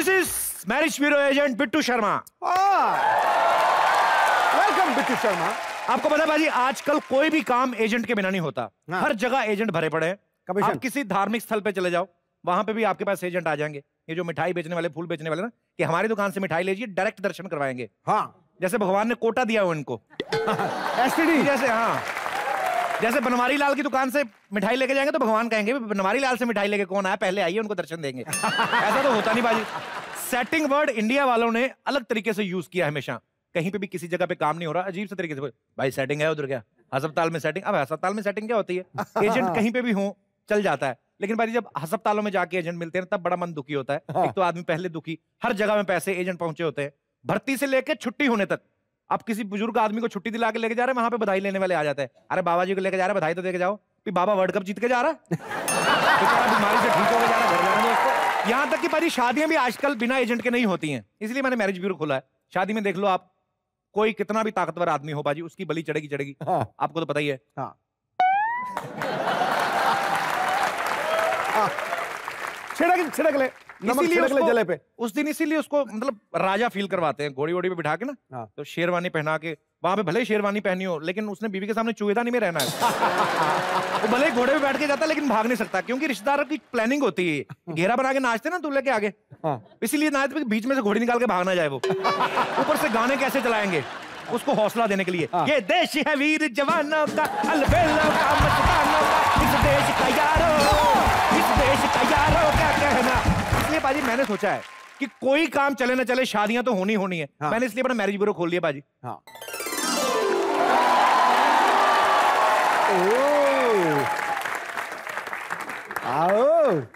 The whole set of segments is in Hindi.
This is marriage bureau agent Bittu Sharma. Welcome Bittu Sharma. आपको पता है भाजी, आजकल कोई भी काम एजेंट के बिना नहीं होता। हर जगह एजेंट भरे पड़े हैं। आप किसी धार्मिक स्थल पे चले जाओ, वहां पे भी आपके पास एजेंट आ जाएंगे। ये जो मिठाई बेचने वाले, फूल बेचने वाले ना, कि हमारी दुकान से मिठाई लीजिए, डायरेक्ट दर्शन करवाएंगे। हाँ, जैसे भगवान ने कोटा दिया हो इनको। एसटीडी जैसे, हाँ, जैसे बनवारी लाल की दुकान से मिठाई लेके जाएंगे तो भगवान कहेंगे बनवारी लाल से मिठाई लेके कौन आया, पहले आइए, उनको दर्शन देंगे। ऐसा तो होता नहीं बाजी। सेटिंग वर्ड इंडिया वालों ने अलग तरीके से यूज किया हमेशा। कहीं पे भी किसी जगह पे काम नहीं हो रहा, अजीब से तरीके से भाई सेटिंग है उधर, क्या अस्पताल में सेटिंग। अब अस्पताल में सेटिंग क्या होती है? एजेंट कहीं पे भी हो चल जाता है। लेकिन भाई जब अस्पतालों में जाके एजेंट मिलते हैं तब बड़ा मन दुखी होता है। एक तो आदमी पहले दुखी, हर जगह में पैसे एजेंट पहुंचे होते हैं, भर्ती से लेके छुट्टी होने तक। आप किसी बुजुर्ग आदमी को छुट्टी दिला के लेके जा रहे हैं, वहां पे बधाई लेने वाले आ जाते हैं। अरे बाबा जी को लेके जा रहे हैं, बधाई तो देके जाओ कि बाबा वर्ल्ड कप जीत के जा रहा है, बीमारी से ठीक होकर जा रहा है, घर जाना दोस्तों। यहाँ तक कि भाई शादियां भी आजकल बिना एजेंट के नहीं होती हैं, इसलिए मैंने मैरिज ब्यूरो खोला है। शादी में देख लो आप, कोई कितना भी ताकतवर आदमी हो बाजी, उसकी बलि चढ़ेगी चढ़ेगी। आपको तो पता ही है। छिड़क ले, जले पे। उस दिन इसीलिए उसको मतलब राजा फील करवाते हैं, घोड़ी वोड़ी पे बिठा के ना। तो शेरवानी पहना के, वहां पे भले ही शेरवानी पहनी हो, लेकिन उसने बीवी के सामने चूहेदानी में रहना है। वो भले घोड़े पे बैठ के जाता है लेकिन भाग नहीं सकता, क्योंकि रिश्तेदारों की प्लानिंग होती है। घेरा बना के नाचते ना दूल्हे के आगे, इसीलिए ना बीच में से घोड़ी निकाल के भाग ना जाए वो। ऊपर से गाने कैसे चलाएंगे उसको हौसला देने के लिए। ये देश है वीर जवानों का, अलबेलों का, मस्तानों का, इस देश का यारो, इस देश का यारो क्या कहना। इसलिए बाजी मैंने सोचा है कि कोई काम चले ना चले, शादियां तो होनी होनी है। मैंने इसलिए अपना मैरिज ब्यूरो खोल लिया बाजी।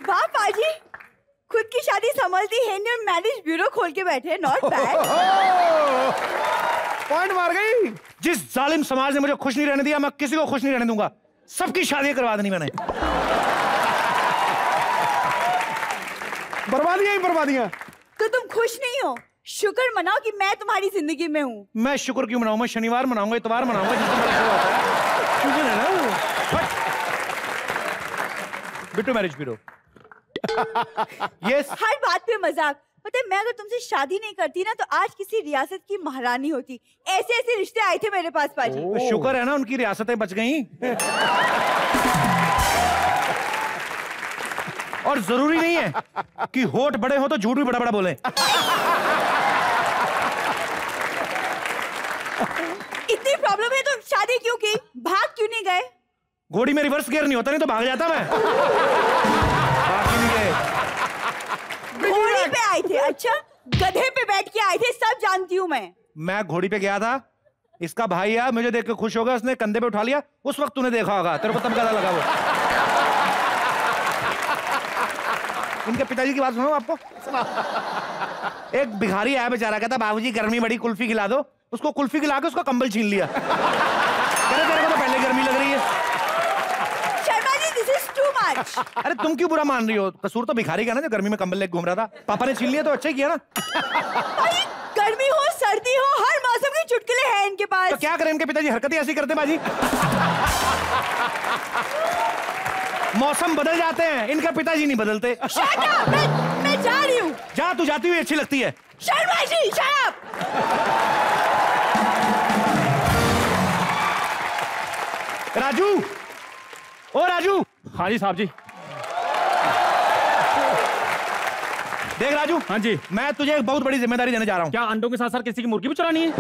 वाह बाजी, खुद की शादी संभलती है और मैरिज ब्यूरो खोल के बैठे, नॉट बैड। पॉइंट मार गई। जिस जालिम समाज ने मुझे खुश नहीं रहने दिया, मैं किसी को खुश नहीं रहने दूंगा। सबकी शादी करवा देनी मैंने। बर्बादियां ही बर्बादियां। तो तुम खुश नहीं हो? शुक्र मनाओ कि मैं तुम्हारी जिंदगी में हूँ। मैं शुक्र क्यों मनाऊं? मैं शनिवार मनाऊंगा, इतवार मनाऊंगा, जिस दिन मेरा शो आता है। Bittu marriage bureau. यस। हर बात पे मजाक। पता है, मैं अगर तुमसे शादी नहीं करती ना तो आज किसी रियासत की महारानी होती। ऐसे ऐसे रिश्ते आए थे मेरे पास पाजी। शुक्र है ना उनकी रियासतें बच गई। और जरूरी नहीं है कि होठ बड़े हो तो झूठ भी बड़ा बड़ा बोले। इतनी प्रॉब्लम है तो शादी क्यों की? भाग क्यों नहीं गए? घोड़ी में रिवर्स गियर नहीं होता, नहीं तो भाग जाता मैं। घोड़ी पे आए थे? अच्छा, गधे पे बैठ के आए थे, सब जानती हूँ मैं घोड़ी पे गया था। इसका भाई है, मुझे देख के खुश हो गया, उसने कंधे पे उठा लिया। उस वक्त तूने देखा होगा, तेरे को तब गधा लगा वो। इनके पिताजी की बात सुनो आपको। एक भिखारी आया बेचारा, कहता बाबूजी गर्मी बड़ी, कुल्फी खिला दो। उसको कुल्फी खिला के उसका कंबल छीन लिया। तेरे को तो पहले गर्मी लग रही है। Sharma ji, this is too much. अरे तुम क्यों बुरा मान रही हो? कसूर तो भिखारी का ना, जो गर्मी में कंबल लेके घूम रहा था। पापा ने छीन लिया तो अच्छा ही किया ना। गर्मी हो सर्दी हो, हर मौसम के चुटकुले हैं इनके पास। तो क्या करें, इनके पिताजी हरकतें ऐसी करते बाजी। मौसम बदल जाते हैं, इनके पिताजी नहीं बदलते। मैं जा रही हूँ। जा, तू जाती हुई अच्छी लगती है। Sharma ji, shut up. राजू, ओ राजू। हाँ जी साहब जी। देख राजू। हाँ जी। मैं तुझे एक बहुत बड़ी जिम्मेदारी देने जा रहा हूँ। क्या अंडों के साथ साथ किसी की मुर्गी भी चुरानी है?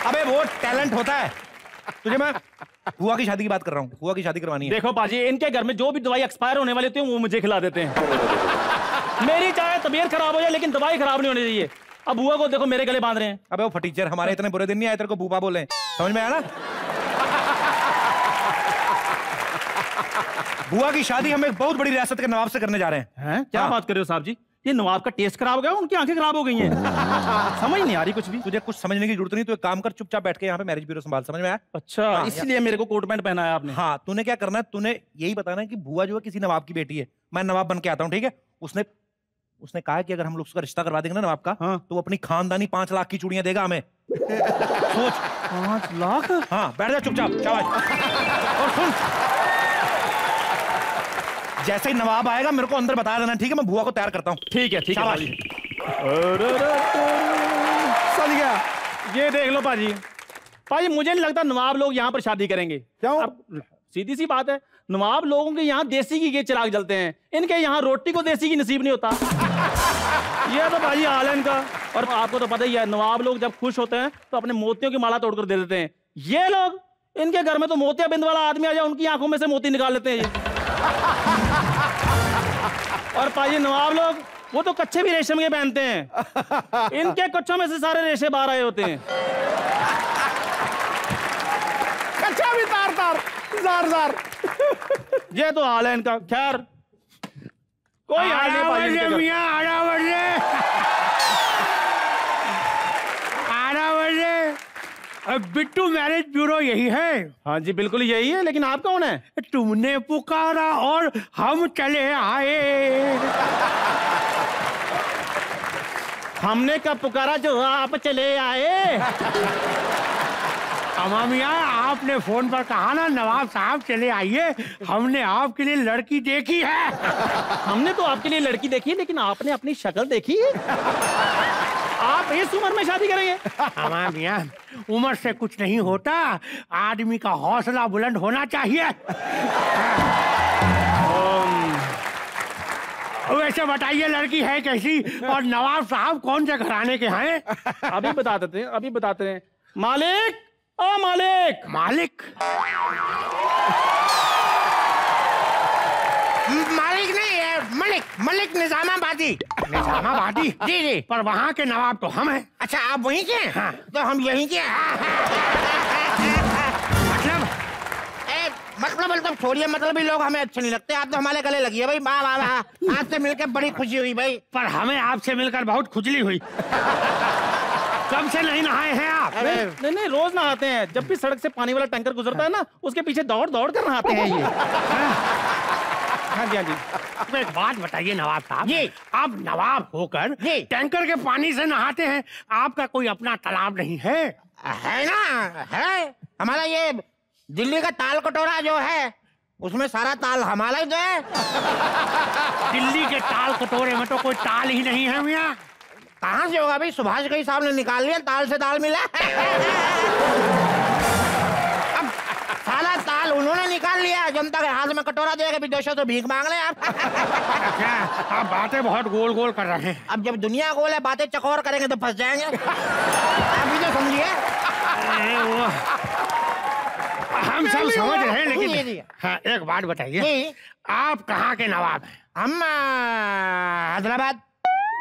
अबे वो टैलेंट होता है। तुझे मैं हुआ की शादी की बात कर रहा हूँ। हुआ की शादी करवानी है। देखो पाजी, इनके घर में जो भी दवाई एक्सपायर होने वाली होती है वो मुझे खिला देते हैं। मेरी चाहे तबीयत खराब हो जाए लेकिन दवाई खराब नहीं होनी चाहिए। अब बुआ को देखो मेरे गले बांध रहे हैं। अबे वो फटीचर, हमारे इतने बुरे दिन नहीं आए तेरे को बूपा बोले, समझ में आया ना? बुआ की शादी हम एक बहुत बड़ी रियासत के नवाब से करने जा रहे हैं। क्या बात कर रहे हो साहब जी? ये नवाब का टेस्ट खराब हो गया, उनकी आंखें खराब हो गई हैं। समझ नहीं आ रही कुछ भी। तुझे कुछ समझने की जरूरत नहीं, तू एक काम कर, चुपचाप बैठ के यहाँ पे मैरिज ब्यूरो संभाल। समझ में आया? अच्छा, इसलिए मेरे को कोट पैंट पहनाया आपने। हाँ, तूने क्या करना है, तूने यही बताना है कि बुआ जो है किसी नवाब की बेटी है, मैं नवाब बन के आता हूँ, ठीक है? उसने कहा कि अगर हम लोग उसका रिश्ता करवा देंगे ना नवाब का, तो वो अपनी खानदानी 5 लाख की चूड़ियां देगा हमें। सोच, 5 लाख? हाँ, बैठ जा चुपचाप, शाबाश। और सुन, जैसे ही नवाब आएगा मेरे को अंदर बता देना, ठीक है? मैं बुआ को तैयार करता हूँ। ठीक है शाबाश। सज गया। ये देख लो पाजी, पाजी मुझे नहीं लगता नवाब लोग यहाँ पर शादी करेंगे। क्यों? अब सीधी सी बात है, नवाब लोगों के यहाँ देसी घी के चिराग जलते हैं, इनके यहाँ रोटी को देसी घी नसीब नहीं होता। ये तो भाई हाल है इनका। और आपको तो पता ही है, नवाब लोग जब खुश होते हैं तो अपने मोतियों की माला तोड़कर दे देते हैं। ये लोग, इनके घर में तो मोतिया बिंद वाला आदमी आ जाए उनकी आंखों में से मोती निकाल लेते हैं ये। और पाजी नवाब लोग वो तो कच्चे भी रेशम के पहनते हैं, इनके कच्चों में से सारे रेशे बाहर आए होते हैं। कच्चा भी तार तार जार जार। ये तो हाल है इनका। खैर कोई हाल नहीं पाजी इनके घर। बिट्टू मैरिज ब्यूरो यही है? हाँ जी बिल्कुल यही है, लेकिन आप कौन है? तुमने पुकारा और हम चले आए। हमने कब पुकारा जो आप चले आए? अम्मा मियाँ, आपने फोन पर कहा ना नवाब साहब चले आइए, हमने आपके लिए लड़की देखी है। हमने तो आपके लिए लड़की देखी है, लेकिन आपने अपनी शक्ल देखी है? आप इस उम्र में शादी करेंगे? अम्मा मियाँ, उम्र से कुछ नहीं होता, आदमी का हौसला बुलंद होना चाहिए। वैसे बताइए लड़की है कैसी, और नवाब साहब कौन से घराने के हैं? अभी बता देते हैं, अभी बताते हैं। मालिक, ओ मालिक। मालिक? मालिक नहीं है, मलिक, मलिक निजामाबादी। निजामाबादी? जी जी। पर वहाँ के नवाब तो हम हैं। अच्छा, आप वहीं के हैं? हाँ। तो हम यहीं के हैं। मतलब छोड़िए, मतलब ही लोग हमें अच्छे नहीं लगते, आप तो हमारे गले लगी है भाई। वाह वाह वाह, आपसे मिलकर बड़ी खुशी हुई भाई। पर हमें आपसे मिलकर बहुत खुजली हुई। कब से नहीं नहाए हैं आप? नहीं नहीं, रोज नहाते हैं। जब भी सड़क से पानी वाला टैंकर गुजरता है ना, उसके पीछे दौड़ दौड़ कर नहाते हैं ये। हाँ जी, हाँ जी। तो एक बात बताइए नवाब साहब जी। आप नवाब होकर जी। टैंकर के पानी से नहाते हैं, आपका कोई अपना तालाब नहीं है? है ना, है। हमारा ये दिल्ली का ताल कटोरा जो है, उसमें सारा ताल हमारा ही तो है। दिल्ली के ताल कटोरे में तो कोई ताल ही नहीं है मियाँ। कहाँ से होगा भाई? सुभाष घई साहब ने निकाल लिया, ताल से ताल मिला। अब सारा ताल उन्होंने निकाल लिया, जनता के हाथ में कटोरा देगा, विदेशों तो भीख मांग ले आप। अच्छा, आप बातें बहुत गोल गोल कर रहे हैं। अब जब दुनिया गोल है, बातें चकोर करेंगे तो फंस जाएंगे। आप भी तो समझिए। हम सब समझ रहे हैं, जी, जी। लेकिन हाँ, एक बात बताइए, जी। आप कहाँ के नवाब हैं? हम हैदराबाद।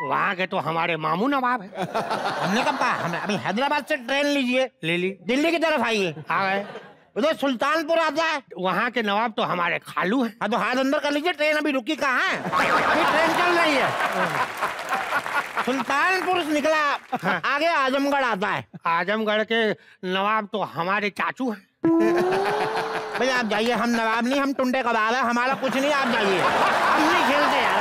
वहाँ के तो हमारे मामू नवाब हैं। हमने कब कहा? हमें अभी हैदराबाद से ट्रेन लीजिए, ले ली, दिल्ली की तरफ आइए, आ गए। उधर सुल्तानपुर आता है। वहाँ के नवाब तो हमारे खालू हैं। हाँ तो हाथ अंदर कर लीजिए, ट्रेन अभी रुकी कहाँ है? अभी ट्रेन चल रही है। सुल्तानपुर से निकला, आगे आजमगढ़ आता है। आजमगढ़ के नवाब तो हमारे चाचू हैं। भाई आप जाइए, हम नवाब नहीं, हम टुंडे कबाब है, हमारा कुछ नहीं, आप जाइए। हम नहीं खेलते यार।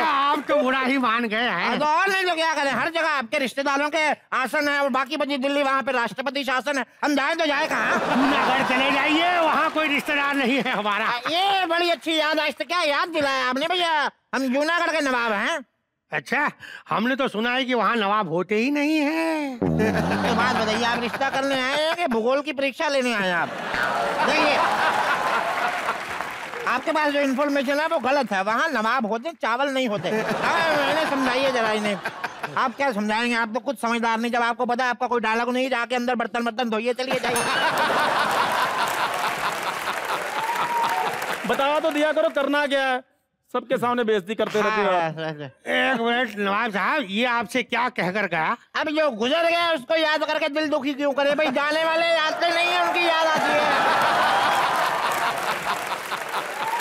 आप तो बुरा ही मान गए हैं। तो और नहीं तो क्या करें, हर जगह आपके रिश्तेदारों के आसन है, और बाकी बची दिल्ली, वहाँ पे राष्ट्रपति शासन है। हम जाए तो जाए कहाँ? जूनागढ़ चले जाइए, वहाँ कोई रिश्तेदार नहीं है हमारा। ये बड़ी अच्छी याद, आज तक क्या याद दिलाया आपने भैया, हम जूनागढ़ के नवाब हैं। अच्छा, हमने तो सुना है कि वहाँ नवाब होते ही नहीं हैं। तो बात बताइए, आप रिश्ता करने आए हैं कि भूगोल की परीक्षा लेने आए हैं? आप देखिए, आपके पास जो इन्फॉर्मेशन है वो गलत है। वहाँ नवाब होते, चावल नहीं होते। मैंने समझाइए जरा इन्हें। आप क्या समझाएंगे? आप तो कुछ समझदार नहीं। जब आपको पता है आपका कोई डायलॉग नहीं, जाके अंदर बर्तन बर्तन धोइए, चलिए जाइए। बता तो दिया करो, करना क्या है? सबके सामने बेइज्जती करते रहते हो आप। एक मिनट नवाब साहब, ये आपसे क्या कहकर गया? अब जो गुजर गया उसको याद करके दिल दुखी क्यों करे भाई? जाने वाले आते नहीं है, उनकी याद आती है।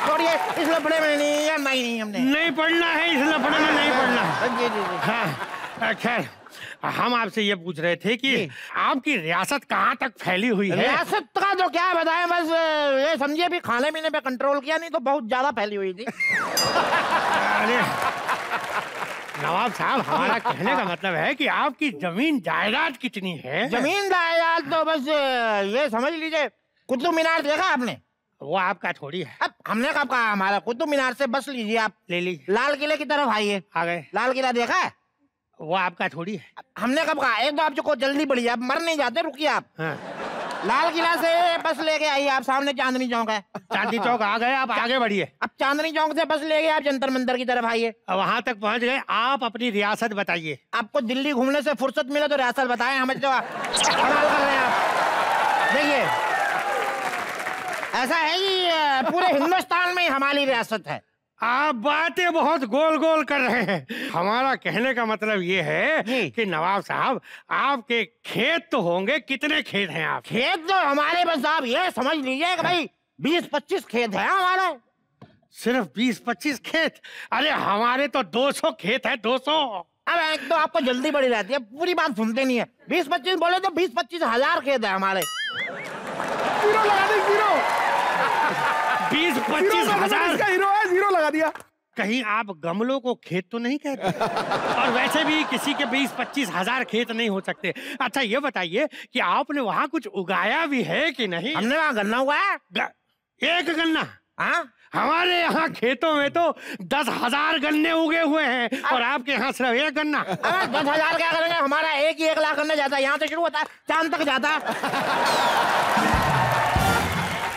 छोड़िए, इस लफड़े में नहीं हमने नहीं पढ़ना है, इस लफड़े में नहीं पढ़ना है। जी जी जी। हाँ, खैर हम आपसे ये पूछ रहे थे कि आपकी रियासत कहाँ तक फैली हुई है? रियासत का तो क्या बताएं, बस ये समझिए भी खाने पीने पे कंट्रोल किया, नहीं तो बहुत ज्यादा फैली हुई थी। अरे नवाब साहब, हमारा कहने का मतलब है कि आपकी जमीन जायदाद कितनी है? जमीन जायदाद तो बस ये समझ लीजिए, कुतुब मीनार देखा आपने? वो आपका थोड़ी है। अब हमने कब कहा हमारा? कुतुब मीनार से बस लीजिए आप, ले ली, लाल किले की तरफ आइए। आ गए। लाल किला देखा है? वो आपका थोड़ी है। हमने कब कहा? एक तो आप जो जल्दी बढ़िए, आप मर नहीं जाते, रुकिए आप। हाँ। लाल किला से बस लेके आइए आप, सामने चांदनी चौक है। चांदनी चौक आ गए, आप आगे बढ़िए। अब चांदनी चौक से बस लेके आप जंतर मंतर की तरफ आइए। वहां तक पहुंच गए, आप अपनी रियासत बताइए। आपको दिल्ली घूमने से फुर्सत मिले तो रियासत बताएं, हमें तो कमाल कर रहे हैं आप। देखिए ऐसा है कि पूरे हिंदुस्तान में हमारी रियासत है। आप बातें बहुत गोल गोल कर रहे हैं। हमारा कहने का मतलब ये है कि नवाब साहब, आपके खेत तो होंगे, कितने खेत हैं आप? खेत तो हमारे, बस आप ये समझ लीजिए कि भाई 20-25 खेत है हमारे। सिर्फ 20-25 खेत? अरे हमारे तो 200 खेत है, 200। अब एक तो आपको जल्दी बड़ी रहती है, पूरी बात सुनते नहीं है। 20-25 बोले तो 20-25 हजार खेत है हमारे। जीरो लगा दी, जीरो। 20-25 हजार? इसका हीरो है, जीरो लगा दिया। कहीं आप गमलों को खेत तो नहीं कहते? और वैसे भी किसी के 20-25 हजार खेत नहीं हो सकते। अच्छा ये बताइए कि आपने वहाँ कुछ उगाया भी है कि नहीं? हमने वहाँ गन्ना उगाया। एक गन्ना? हाँ, हमारे यहाँ खेतों में तो 10,000 गन्ने उगे हुए हैं और आपके यहाँ सिर्फ एक गन्ना। 10,000 क्या करेंगे? हमारा 1 लाख गन्ना जाता है, यहाँ से शुरू होता है, चांद तक जाता है।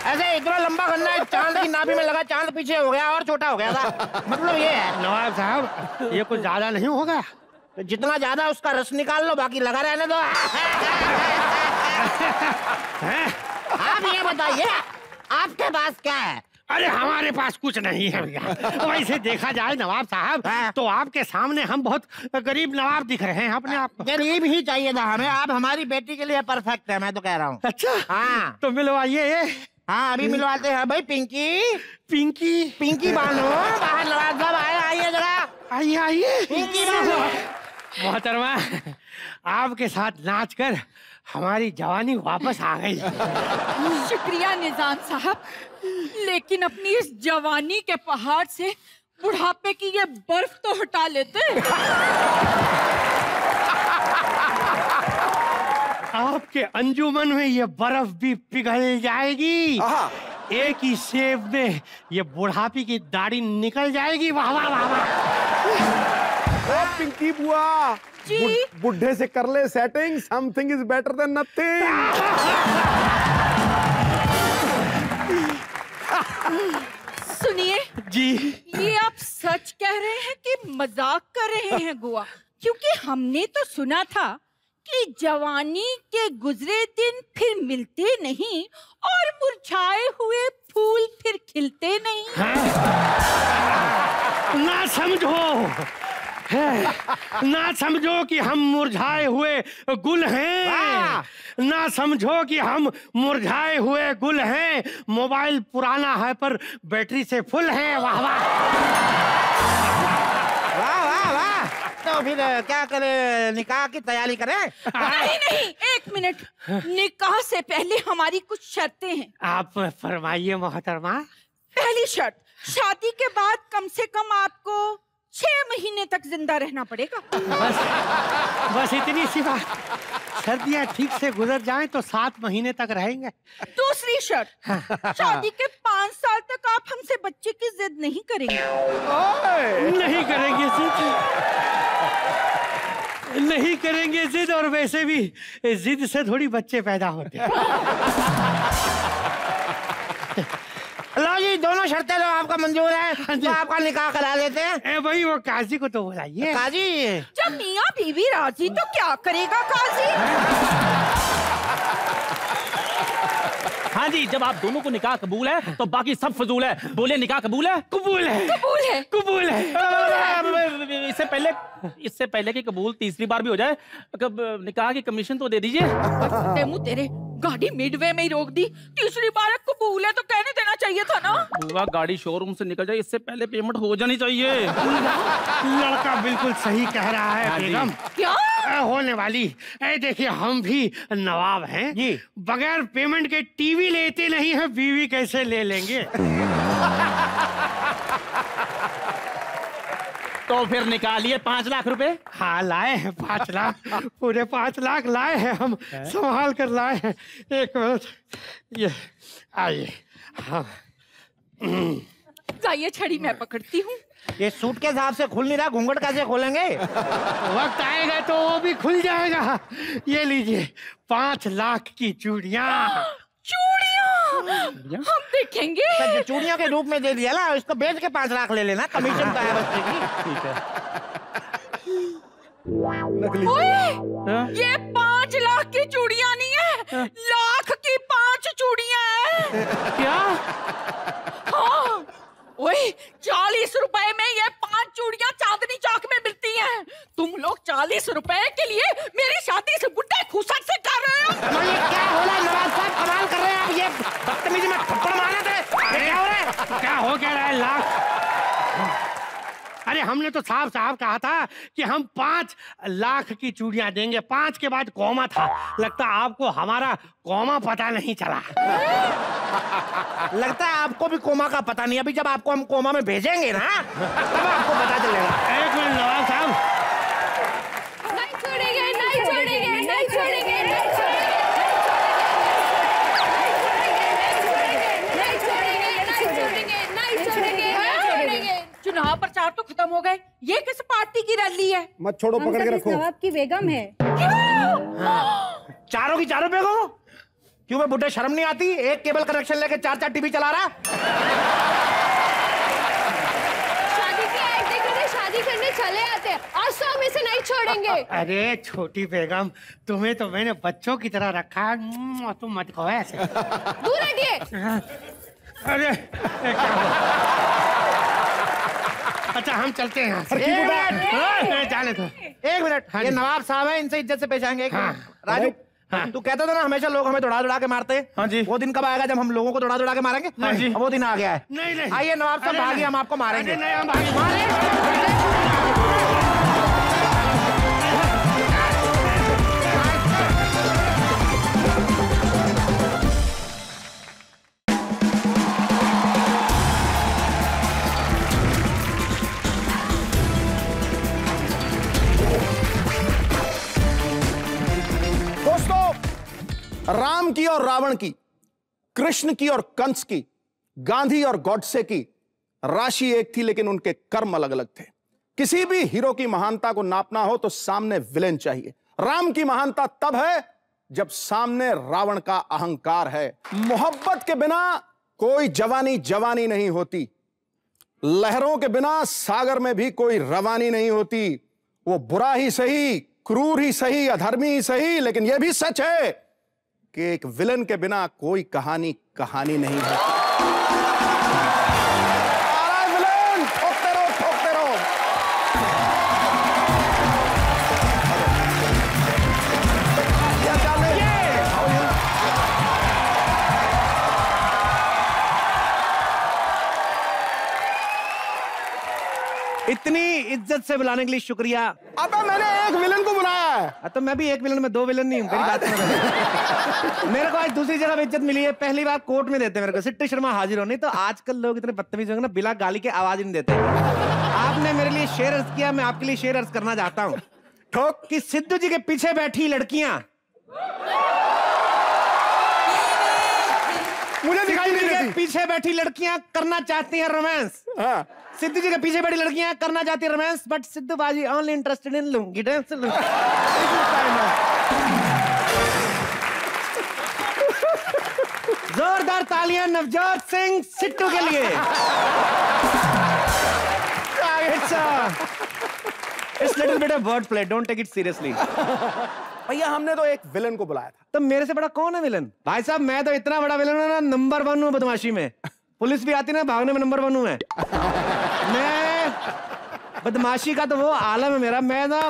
ऐसे इतना लंबा गन्ना है, चांद की नाभि में लगा, चांद पीछे हो गया और छोटा हो गया था। मतलब ये है नवाब साहब, ये कुछ ज्यादा नहीं होगा? तो जितना ज्यादा उसका रस निकाल लो, बाकी लगा रहने दो। आप ये बताइए आपके पास क्या है? अरे हमारे पास कुछ नहीं है भैया। वैसे देखा जाए नवाब साहब, तो आपके सामने हम बहुत गरीब नवाब दिख रहे हैं अपने आप को। गरीब ही चाहिए था हमें, आप हमारी बेटी के लिए परफेक्ट है, मैं तो कह रहा हूँ। अच्छा हाँ तो मिलवाइए। हाँ अभी मिलवाते हैं भाई। पिंकी, पिंकी, पिंकी बानो, बाहर नवाब साहब आइए जरा, आइए आइए। पिंकी बानो। मोहतरमा, आपके साथ नाच कर हमारी जवानी वापस आ गई। शुक्रिया निजाम साहब, लेकिन अपनी इस जवानी के पहाड़ से बुढ़ापे की ये बर्फ तो हटा लेते। आपके अंजुमन में ये बर्फ भी पिघल जाएगी। एक ही शेप में ये बुढ़ापी की दाढ़ी निकल जाएगी। वाह वाह वाह वाह। पिंकी बुआ, बुढ़े से कर ले setting, something is better than nothing. सुनिए जी, ये आप सच कह रहे हैं कि मजाक कर रहे हैं गुआ? क्योंकि हमने तो सुना था कि जवानी के गुजरे दिन फिर मिलते नहीं और मुरझाए हुए फूल फिर खिलते नहीं। ना समझो, ना समझो कि हम मुरझाए हुए गुल हैं। ना समझो कि हम मुरझाए हुए गुल हैं। मोबाइल पुराना है पर बैटरी से फुल है। वाह वाह वाह वाह वाह। तो फिर क्या करें, निकाह की तैयारी करें? नहीं नहीं, एक मिनट, निकाह से पहले हमारी कुछ शर्तें हैं। आप फरमाइए मोहतरमा। पहली शर्त, शादी के बाद कम से कम आपको 6 महीने तक जिंदा रहना पड़ेगा। बस इतनी सी बात। सर्दियाँ ठीक से गुजर जाएं तो 7 महीने तक रहेंगे। दूसरी शर्त, शादी के 5 साल तक आप हमसे बच्चे की जिद नहीं करेंगे। नहीं करेंगे जिद, नहीं करेंगे जिद। और वैसे भी जिद से थोड़ी बच्चे पैदा होते हैं। लो जी, दोनों शर्तें तो आपका मंजूर है, तो आपका निकाह करा लेते हैं। भाई वो काजी को तो बुलाइए। काजी, जब मियाँ बीवी राजी तो क्या करेगा काजी? हाँ जी, जब आप दोनों को निकाह कबूल है तो बाकी सब फजूल है। बोले निकाह कबूल है? कबूल है, कबूल है, कबूल है। इससे पहले कि कबूल तीसरी बार भी हो जाए, निकाह की कमीशन तो दे दीजिए। मुँह तेरे, गाड़ी मिडवे में ही रोक दी। तीसरी बार कबूल है तो कहने देना चाहिए था ना। बुआ, गाड़ी शोरूम से निकल जाए इससे पहले पेमेंट हो जानी चाहिए। लड़का बिल्कुल सही कह रहा है बेगम। क्या होने वाली? देखिए हम भी नवाब हैं जी, बगैर पेमेंट के टीवी लेते नहीं है, बीवी कैसे ले लेंगे? तो फिर निकालिए 5 लाख रुपए। हाँ लाए हैं 5 लाख, पूरे 5 लाख लाए हैं हम, संभाल कर लाए हैं। एक मिनट, ये आइए। हाँ लाइए छड़ी, मैं पकड़ती हूँ। ये सूट के हिसाब से खुल नहीं रहा, घूंघट कैसे खोलेंगे? वक्त आएगा तो वो भी खुल जाएगा। ये लीजिए 5 लाख की चूड़ियाँ। चूड़ियाँ हम देखेंगे। तो चूड़ियों के रूप में दे दिया ना, इसको बेच के 5 लाख ले लेना, कमीशन तो है बच्चे की। ठीक है। ओए, ये 5 लाख की चूड़ियाँ नहीं है, लाख की 5 चूड़ियाँ हैं। क्या? हाँ, ओए 40 रुपए में ये 5 चूड़ियाँ चांदनी चौक में मिलती हैं। तुम लोग 40 रुपए के लिए मेरी शादी से बुड्ढे खुशक से कर रहे हो। ये क्या हो रहा है नवाब साहब, कमाल कर रहे हैं आप। ये बदतमीजी में थप्पड़ मारे थे, ये क्या हो रहा है? क्या हो क्या रहा है? लाख? अरे हमने तो साफ साफ कहा था कि हम 5 लाख की चूड़ियां देंगे। 5 के बाद कौमा था, लगता आपको हमारा कौमा पता नहीं चला। लगता है आपको भी कोमा का पता नहीं। अभी जब आपको हम कोमा में भेजेंगे ना, तब आपको पता चलेगा। एक मिनट नवाब साहब, नहीं छोड़ेंगे, नहीं छोड़ेंगे, नहीं छोड़ेंगे, नहीं छोड़ेंगे। चुनाव प्रचार तो खत्म हो गए, ये किस पार्टी की रैली है? मत छोड़ो, पकड़ के रखो। नवाब की बेगम है। चारों की चारों पे को क्यों? मैं बुढ़े शर्म नहीं आती? एक केबल कनेक्शन लेके 4-4 टीवी चला रहा। शादी की ऐड देखने शादी करने चले आते हैं, आज तो हम इसे नहीं छोड़ेंगे। अरे छोटी बेगम, तुम्हें तो मैंने बच्चों की तरह रखा है, तुम मत कहो ऐसे। दूर हटिए। अरे क्या हुआ? अच्छा हम चलते हैं यहाँ से। जाने दो। एक मिनट, ये नवाब साहब है, इनसे इज्जत से पेश आएंगे। राजू, तू कहता था ना हमेशा लोग हमें दौड़ा के मारते हैं। हाँ जी। वो दिन कब आएगा जब हम लोगों को दौड़ा के मारेंगे? हाँ जी। वो दिन आ गया है। नहीं नहीं, आइए नवाब साहब, भागिए, हम आपको मारेंगे। नहीं हम भागे। राम की और रावण की, कृष्ण की और कंस की, गांधी और गॉडसे की राशि एक थी, लेकिन उनके कर्म अलग अलग थे। किसी भी हीरो की महानता को नापना हो तो सामने विलेन चाहिए। राम की महानता तब है जब सामने रावण का अहंकार है। मोहब्बत के बिना कोई जवानी जवानी नहीं होती, लहरों के बिना सागर में भी कोई रवानी नहीं होती। वो बुरा ही सही, क्रूर ही सही, अधर्मी ही सही, लेकिन यह भी सच है कि एक विलन के बिना कोई कहानी कहानी नहीं है। विलन ठोकते रहो, ठोकते रहो। इतनी इज्जत से बुलाने के लिए शुक्रिया। अबे मैंने एक विलन को बुलाया है। तो मैं भी एक विलन में 2 विलन नहीं हूँ, मेरी बात सुनो। मेरे को आज दूसरी जगह इज्जत मिली है, पहली बार कोर्ट में देते मेरे को सिट्टू शर्मा हाजिर हो। नहीं तो आजकल लोग इतने बदतमीज होंगे ना, बिना गाली के आवाज ही नहीं देते। आपने मेरे लिए शेर अर्ज किया, मैं आपके लिए शेर अर्ज करना चाहता हूँ। ठोक कि सिद्धू जी के पीछे बैठी लड़कियां मुझे दिखाई नहीं देती। पीछे बैठी लड़कियां करना चाहती हैं रोमांस। हाँ। सिद्धू जी के पीछे बैठी लड़कियां करना चाहती है रोमांस, बट सिद्धू बाजी only interested in lungi dance. जोरदार तालियां नवजोत सिंह सिट्टू के लिए। It's little bit of word play, don't take it seriously. भैया हमने तो एक विलन को बुलाया था। तो मेरे से बड़ा कौन है विलन? भाई साहब मैं तो इतना बड़ा विलन हूं ना, नंबर 1 हूं बदमाशी में। पुलिस भी आती ना, भागने में नंबर 1 हूं मैं बदमाशी का तो वो आलम है मेरा। मैं ना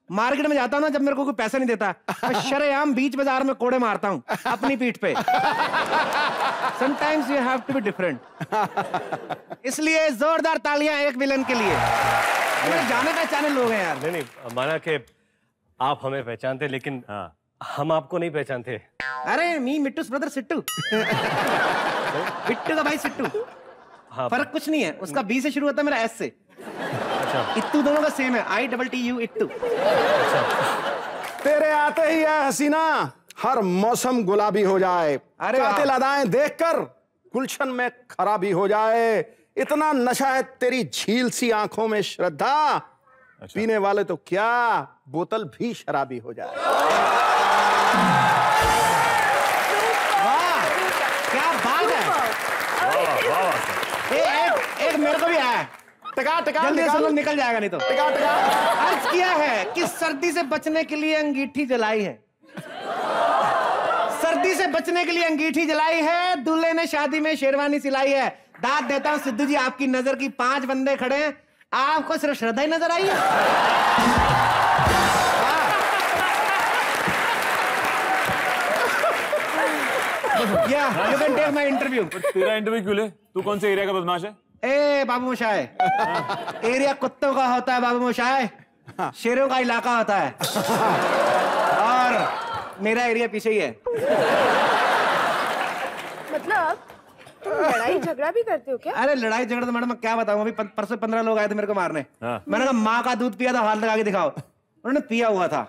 मार्केट में जाता हूं ना, जब मेरे को कोई पैसा नहीं देता, मैं शरेआम बीच बाजार में कोड़े मारता हूं अपनी पीठ पे। Sometimes you have to be different. इसलिए जोरदार तालियां एक विलन के लिए। मेरे जाने पहचाने लोग हैं यार। नहीं, माना कि आप हमें पहचानते, लेकिन हम आपको नहीं पहचानते। अरे मी मिट्टू's ब्रदर सिट्टू। बिट्टू का भाई सिट्टू। हाँ, फर्क कुछ नहीं है, उसका बी से शुरू होता है, मेरा एस से। इत्तू दोनों का सेम है, ITTU इत्तू। तेरे आते ही है हसीना हर मौसम गुलाबी हो जाए, अरे कातिल अदाएं देखकर गुलशन में खराबी हो जाए, इतना नशा है तेरी झील सी आंखों में श्रद्धा, पीने वाले तो क्या बोतल भी शराबी हो जाए। वाह क्या बात है। एक मेरे को भी आया, टका टका जल्दी से निकल जाएगा नहीं तो। टका टका अर्ज किया है कि सर्दी से बचने के लिए अंगीठी जलाई है, सर्दी से बचने के लिए अंगीठी जलाई है, दूल्हे ने शादी में शेरवानी सिलाई है। दाद देता हूं सिद्धू जी, आपकी नजर की 5 बंदे खड़े हैं, आपको सिर्फ श्रद्धा ही नजर आई है। या you can take my interview. तेरा इंटरव्यू क्यों ले? तू कौन से एरिया का बदमाश है? ए बाबू मोशाय, एरिया कुत्तों का होता है बाबू मोशाय, शेरों का इलाका होता है, और मेरा एरिया पीछे ही है। मतलब तुम लड़ाई झगड़ा भी करते हो क्या? अरे लड़ाई झगड़ा तो मैडम मैं क्या बताऊं, अभी परसों 15 लोग आए थे मेरे को मारने। मैंने कहा माँ का दूध पिया था, हाथ लगा के दिखाओ, उन्होंने पिया हुआ था।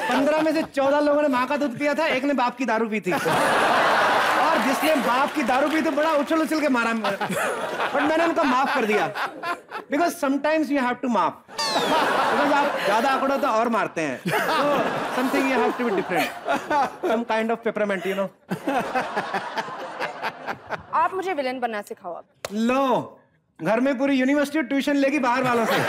15 में से 14 लोगों ने माँ का दूध पिया था, एक ने बाप की दारू पी थी, और जिसने बाप की दारू पी तो बड़ा उछल उछल के मारा, बट मैंने उनको माफ कर दिया, because sometimes you have to माफ, बिकॉज आप ज्यादा आंकड़ों तो और मारते हैं, तो something you have to be different, some kind of peppermint, you know. आप मुझे विलेन बनना सिखाओ अब। लो, घर में पूरी यूनिवर्सिटी ट्यूशन लेगी बाहर वालों से।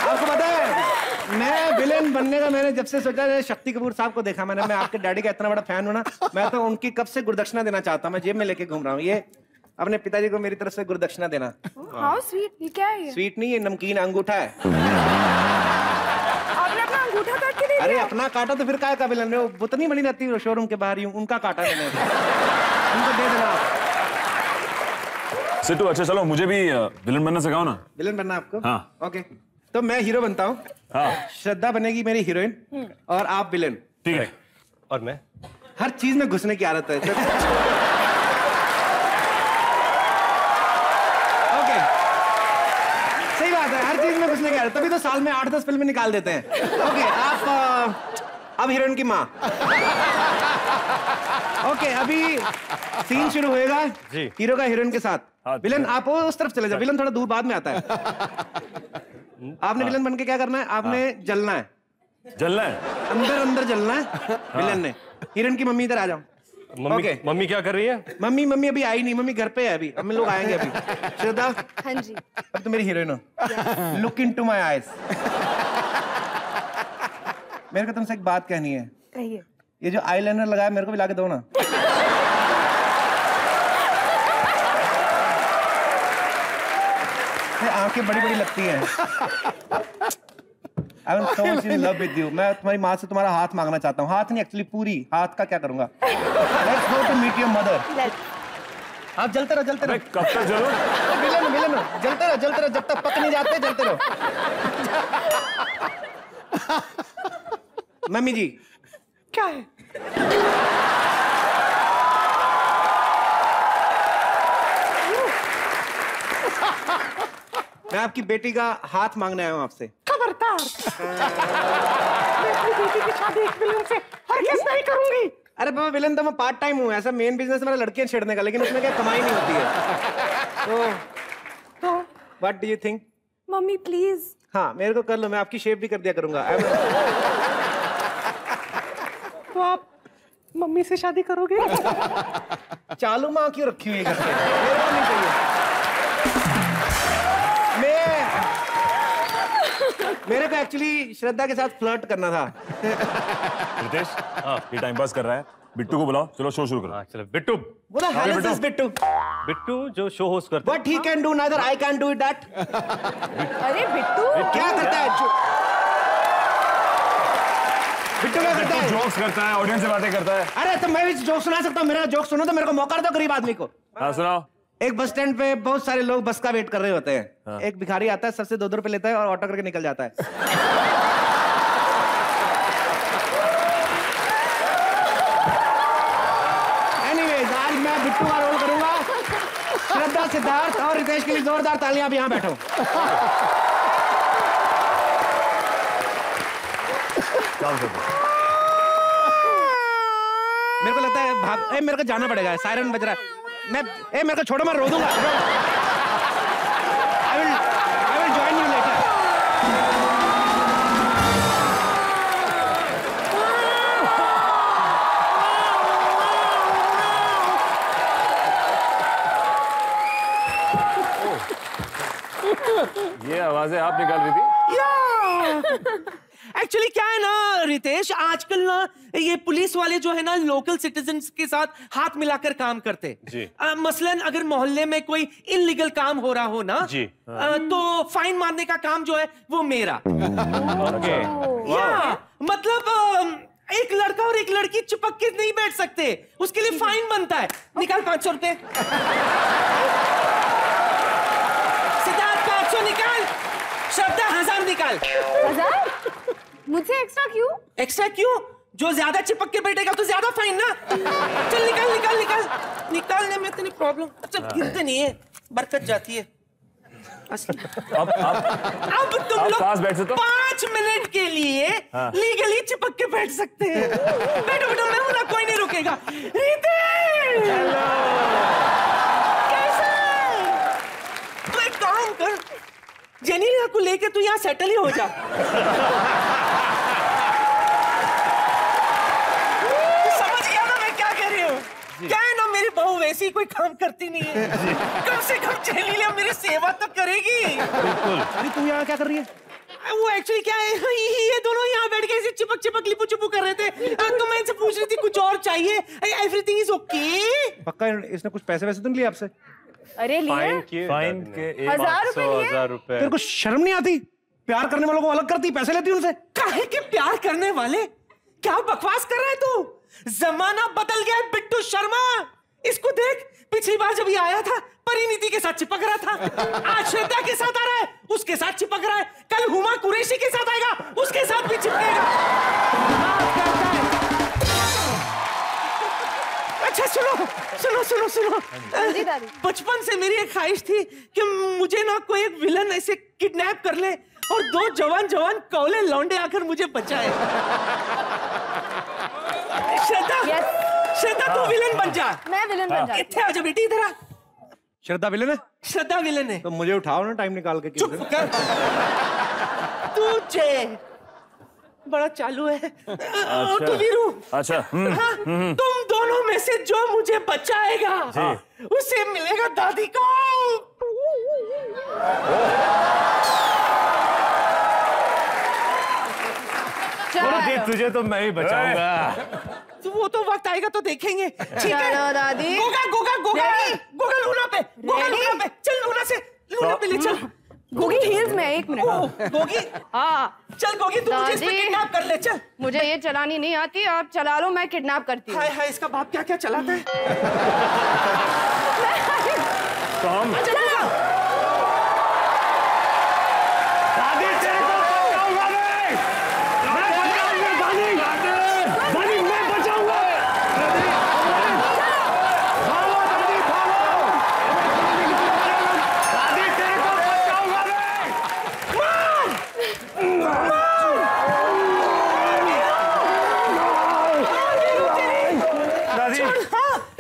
आपको पता है मैं विलेन बनने का, मैंने जब से सोचा, शक्ति कपूर साहब को देखा मैंने, मैं आपके डैडी का इतना बड़ा फैन हूं ना, मैं तो उनकी कब से गुरुदक्षिणा देना चाहता हूं, मैं जेब में लेके घूम रहा हूं, ये अपने पिताजी को मेरी तरफ से गुरुदक्षिणा देना। हाउ स्वीट, ये क्या है? स्वीट नहीं, ये नमकीन अंगूठा है। आपने अपना अंगूठा काट के दे दिया? अरे अपना काटा तो फिर काय का विलन, वो बुतनी बनी रहती है शोरूम के बाहर, उनका काटा मैंने, उनको दे देना आप। सिद्धू अच्छा चलो मुझे भी विलन बनना सिखाओ ना। विलन बनना आपको? हाँ। ओके, तो मैं हीरो बनता हूँ, हाँ। श्रद्धा बनेगी मेरी हीरोइन, और आप विलन। ठीक है। और मैं? हर चीज में घुसने की आदत है। ओके, सही बात है, हर चीज में घुसने की आदत, तभी तो साल में 8-10 फिल्में निकाल देते हैं। ओके, आप अब हीरोइन की माँ। ओके, अभी सीन शुरू होएगा हीरो का हीरोइन के साथ। विलन आप उस तरफ चले जाओ, विलन थोड़ा दूर बाद में आता है। आपने विलन बन के क्या करना है, आपने जलना है। जलना है? अंदर अंदर जलना है विलन ने। हीरोइन की मम्मी इधर आ जाओ। मम्मी क्या कर रही है? मम्मी अभी आई नहीं, मम्मी घर पे है अभी, हम लोग आएंगे अभी। श्रद्धा, हाँ जी, अब तो मेरी हीरोइन हो। Look into my eyes. मेरे को तुमसे एक बात कहनी है। कहिए। ये जो आईलाइनर लगाया मेरे को भी लाके दो ना। आंखें बड़ी बड़ी लगती हैं। I am so much in love with you. मैं तुम्हारी माँ से तुम्हारा हाथ मांगना चाहता हूँ। हाथ नहीं, एक्चुअली पूरी हाथ का क्या करूंगा। Let's go to meet your mother. आप जलते रहो, जलते रहो। कब तक जलो? विलन जलते रहो, जब तक पक नहीं जाते जलते रहो। मम्मी जी क्या है? मैं आपकी बेटी का हाथ मांगने आया हूँ आपसे। खबरदार, मैं अपनी बेटी की शादी एक विलन से हरगिज़ नहीं करूंगी। अरे बाबा, विलन तो मैं पार्ट टाइम हूँ, ऐसा मेन बिजनेस मेरा लड़कियां छेड़ने का, लेकिन उसमें क्या कमाई नहीं होती है। तो what do you think? Mummy please. हाँ, मेरे को कर लो, मैं आपकी शेप भी कर दिया करूंगा। तो आप मम्मी से शादी करोगे? चालू माँ क्यों रखी हुई है घर पे? मेरे को नहीं चाहिए। मेरे को एक्चुअली श्रद्धा के साथ फ्लर्ट करना था। रितेश, ये टाइम पास कर रहा है, बिट्टू को बुलाओ, चलो शो शुरू करो। चलो Bittu. What the hell is this Bittu? Bittu जो शो होस्ट करता है। What he can do, neither I can do that. अरे बिट्टू क्या करता है? बिट्टू क्या करता है? जोक्स करता है, ऑडियंस से बातें करता है। अरे तो मैं भी जोक सुना सकता हूँ, मेरा जोक सुनो तो मेरे को मौका दो, गरीब आदमी को। हाँ सुनाओ। एक बस स्टैंड पे बहुत सारे लोग बस का वेट कर रहे होते हैं। हाँ। एक भिखारी आता है, सबसे 2-2 रुपए लेता है और ऑटो करके निकल जाता है। एनीवेज, आज मैं बिट्टू का रोल करूंगा। श्रद्धा, सिद्धार्थ और रितेश के लिए जोरदार तालियां। आप यहाँ बैठो। मेरे को लगता है मेरे को जाना पड़ेगा, सायरन बज रहा है। मेरे को छोड़ो, मैं रो दूंगा। I will join you later. ये आवाजें आप निकाल रही थी? एक्चुअली क्या है ना रितेश, आजकल ना ये पुलिस वाले जो है ना लोकल सिटीजन्स के साथ हाथ मिलाकर काम करते जी। मसलन अगर मोहल्ले में कोई इनलीगल काम हो रहा हो ना जी, तो फाइन मारने का काम जो है वो मेरा। ओके। मतलब एक लड़का और एक लड़की चिपक के नहीं बैठ सकते, उसके लिए फाइन बनता है। निकाल 500 रुपए। सिद्धार्थ 500 निकाल। श्रद्धा 1000 निकाल। 1000? मुझे एक्स्ट्रा क्यों? एक्स्ट्रा क्यों? जो ज्यादा चिपक के बैठेगा तो ज्यादा फाइन ना। चल निकाल निकाल निकाल। निकालने में इतनी प्रॉब्लम? अच्छा गिरते नहीं है, बरकत जाती है। अब तुम लोग 5 मिनट के लिए लीगली चिपक के बैठ सकते हैं। बैठो बैठो, मैं हूं ना, कोई नहीं रुकेगा। रितेश! कैसा? तू एक काम कर, जेनिलिया को लेके तू यहाँ सेटल ही हो जा। समझ गया ना मैं क्या कह रही हूँ? क्या है ना, मेरी बहू वैसी कोई काम करती नहीं है, कम से कम जेनिलिया मेरी सेवा तो करेगी। बिल्कुल। अरे तू यहाँ क्या कर रही है? वो एक्चुअली क्या है, ये दोनों यहाँ बैठ के ऐसे चिपक चिपक लिपू चिपू कर रहे थे, तो मैं इनसे पूछ रही थी कुछ और चाहिए। Everything is okay? पक्का इसने कुछ पैसे वैसे तो नहीं लिए आपसे? अरे फाइन के 1000 रुपए। तेरे को शर्म नहीं आती? प्यार करने वालों को अलग करती, पैसे लेती उनसे। काहे के प्यार करने वाले? क्या बकवास कर रहा है तू? जमाना बदल गया है बिट्टू शर्मा। इसको देख, पिछली बार जब ये आया था परिणीति के साथ चिपक रहा था, आज श्रद्धा के साथ आ रहा है, उसके साथ चिपक रहा है, कल हुमा कुरैशी के साथ आएगा, उसके साथ भी चिपकेगा। अच्छा सुनो सुनो सुनो सुनो, बचपन से मेरी एक ख्वाहिश थी कि मुझे ना कोई एक विलन ऐसे किडनैप कर ले और 2 जवान जवान कौले लौंडे आकर मुझे बचाए। श्रद्धा, श्रद्धा तू विलन बन जा। मैं विलन बन जा। इत्थे आजा बेटी, इधर आ। श्रद्धा विलन है? श्रद्धा विलन है। तो मुझे उठाओ ना टाइम निकाल के। चुप कर। तुझे बड़ा चालू है। और तू वीरू। अच्छा। तुम दोनों में से जो मुझे बचाएगा उसे मिलेगा दादी को। देख, तुझे तो मैं ही बचाऊंगा। तो वो तो वक्त आएगा तो देखेंगे। ठीक है दादी। गोगा गोगा गोगा गोगा लूना पे, गोगा लूना पे। चल लूना से लूना पे ले चल। गोगी हील्स में 1 मिनट। गोगी? हाँ चल गोगी, तू मुझे इसमें किडनैप कर ले। चल। मुझे ये चलानी नहीं आती, आप चला लो, मैं किडनैप करती हूँ। हाय हाय, इसका बाप क्या क्या चलाता है। कौन?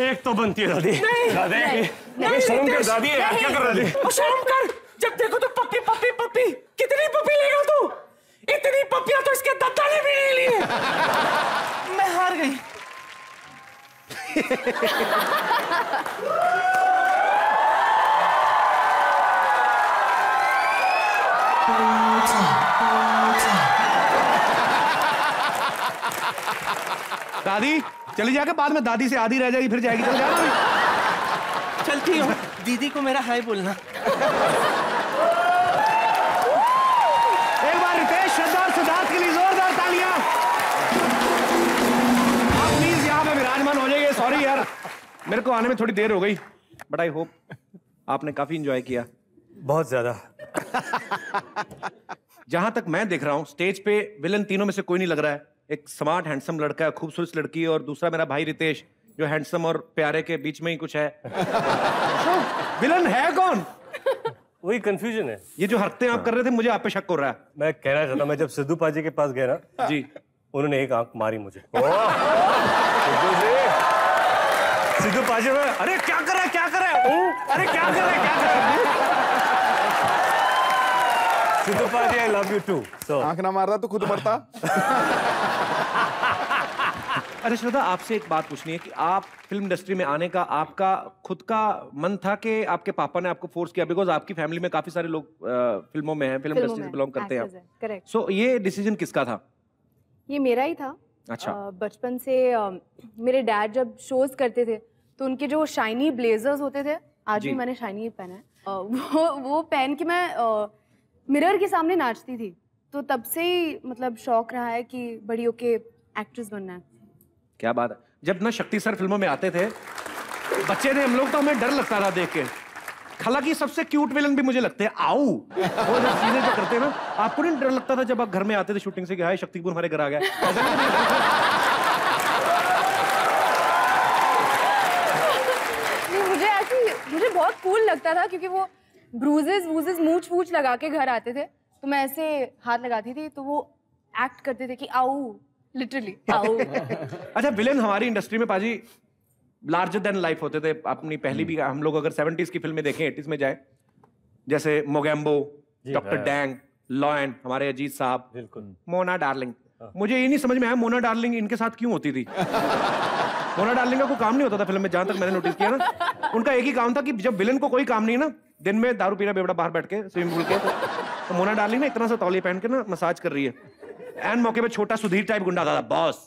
एक तो बनती है दादी। दादी शर्म कर दादी, क्या कर रही है? शर्म कर, जब देखो तो पप्पी पप्पी पप्पी। कितनी पप्पी लेगा तू? इतनी पप्पियां तो इसके दादा ने भी नहीं ली। मैं हार गई। दादी चली जाके बाद में दादी से आधी रह जाएगी, फिर जाएगी। चल जाना। चलती हूँ, दीदी को मेरा हाय बोलना। एक बार रितेश, श्रद्धा और सिद्धार्थ के लिए जोरदार तालियां। आप प्लीज यहाँ पे विराजमान हो जाइए। सॉरी यार, मेरे को आने में थोड़ी देर हो गई। बट आई होप आपने काफी एंजॉय किया। बहुत ज्यादा। जहां तक मैं देख रहा हूं स्टेज पे विलन तीनों में से कोई नहीं लग रहा है। एक स्मार्ट हैंडसम लड़का है, खूबसूरत लड़की, और दूसरा मेरा भाई रितेश जो हैंडसम और प्यारे के बीच में ही कुछ है। विलन है कौन? वही कंफ्यूजन है। ये जो हरकतें आप कर रहे थे मुझे आप पे शक हो रहा है। मैं कहना चाहता मैं जब सिद्धू पाजी के पास गया ना जी, उन्होंने एक आंख मारी मुझे। सिद्धू पाजी में अरे क्या कर रहा है, क्या कर रहा है, अरे क्या कर रहा है, क्या कर रहा है। Sidhu paaji I love you to. सो आंख ना मारता तो खुद मरता। अरे श्रद्धा, आपसे एक बात पूछनी है कि आप फिल्म इंडस्ट्री में आने का आपका खुद का मन था कि आपके पापा ने आपको फोर्स किया? बिकॉज आपकी फैमिली में काफी सारे लोग फिल्मों में हैं, फिल्म इंडस्ट्री से बिलोंग करते हैं। करेक्ट। सो ये डिसीजन किसका था? ये मेरा ही था। अच्छा। बचपन से मेरे डैड जब शोज करते थे तो उनके जो शाइनी ब्लेजर्स होते थे, आज भी मैंने शाइनी ही पहना है, वो पहन के मैं मिरर के सामने नाचती थी। तो तब से ही मतलब शौक रहा है कि बड़ी होके एक्ट्रेस बनना है। क्या बात है। जब ना शक्ति सर फिल्मों में आते थे, बच्चे थे हम लोग, तो हमें डर लगता था देख के। हालांकि सबसे क्यूट विलन भी मुझे लगते हैं आऊ, वो जब चीजें जो करते हैं ना, आपको नहीं डर लगता था जब आप घर में आते थे शूटिंग से कि हाय शक्ति कपूर हमारे घर आ गया? मुझे बहुत कूल लगता था क्योंकि वो ब्रूजेस मूछ वूछ लगा के घर आते थे, तो मैं ऐसे हाथ लगाती थी तो वो एक्ट करते थे कि आऊ, लिटरली आऊ। अच्छा, विलेन हमारी इंडस्ट्री में पाजी लार्जर देन लाइफ होते थे। अपनी पहली भी हम लोग अगर 70s की फिल्में देखें, 80s में जाए, जैसे Mogambo, doctor dang, law and, हमारे अजीत साहब, बिल्कुल, मोना डार्लिंग। मुझे ये नहीं समझ में आया मोना डार्लिंग इनके साथ क्यों होती थी। मोना डार्लिंग का कोई काम नहीं होता था फिल्म में, जहां तक मैंने नोटिस किया ना। उनका एक ही काम था कि जब विलन को कोई काम नहीं ना, दिन में दारू पीना बेवड़ा बाहर बैठ के स्विमिंग पूल के, तो मोना डार्लिंग ना इतना सा तौलिया पहन के ना मसाज कर रही है। एन मौके पे छोटा सुधीर टाइप गुंडा था, बॉस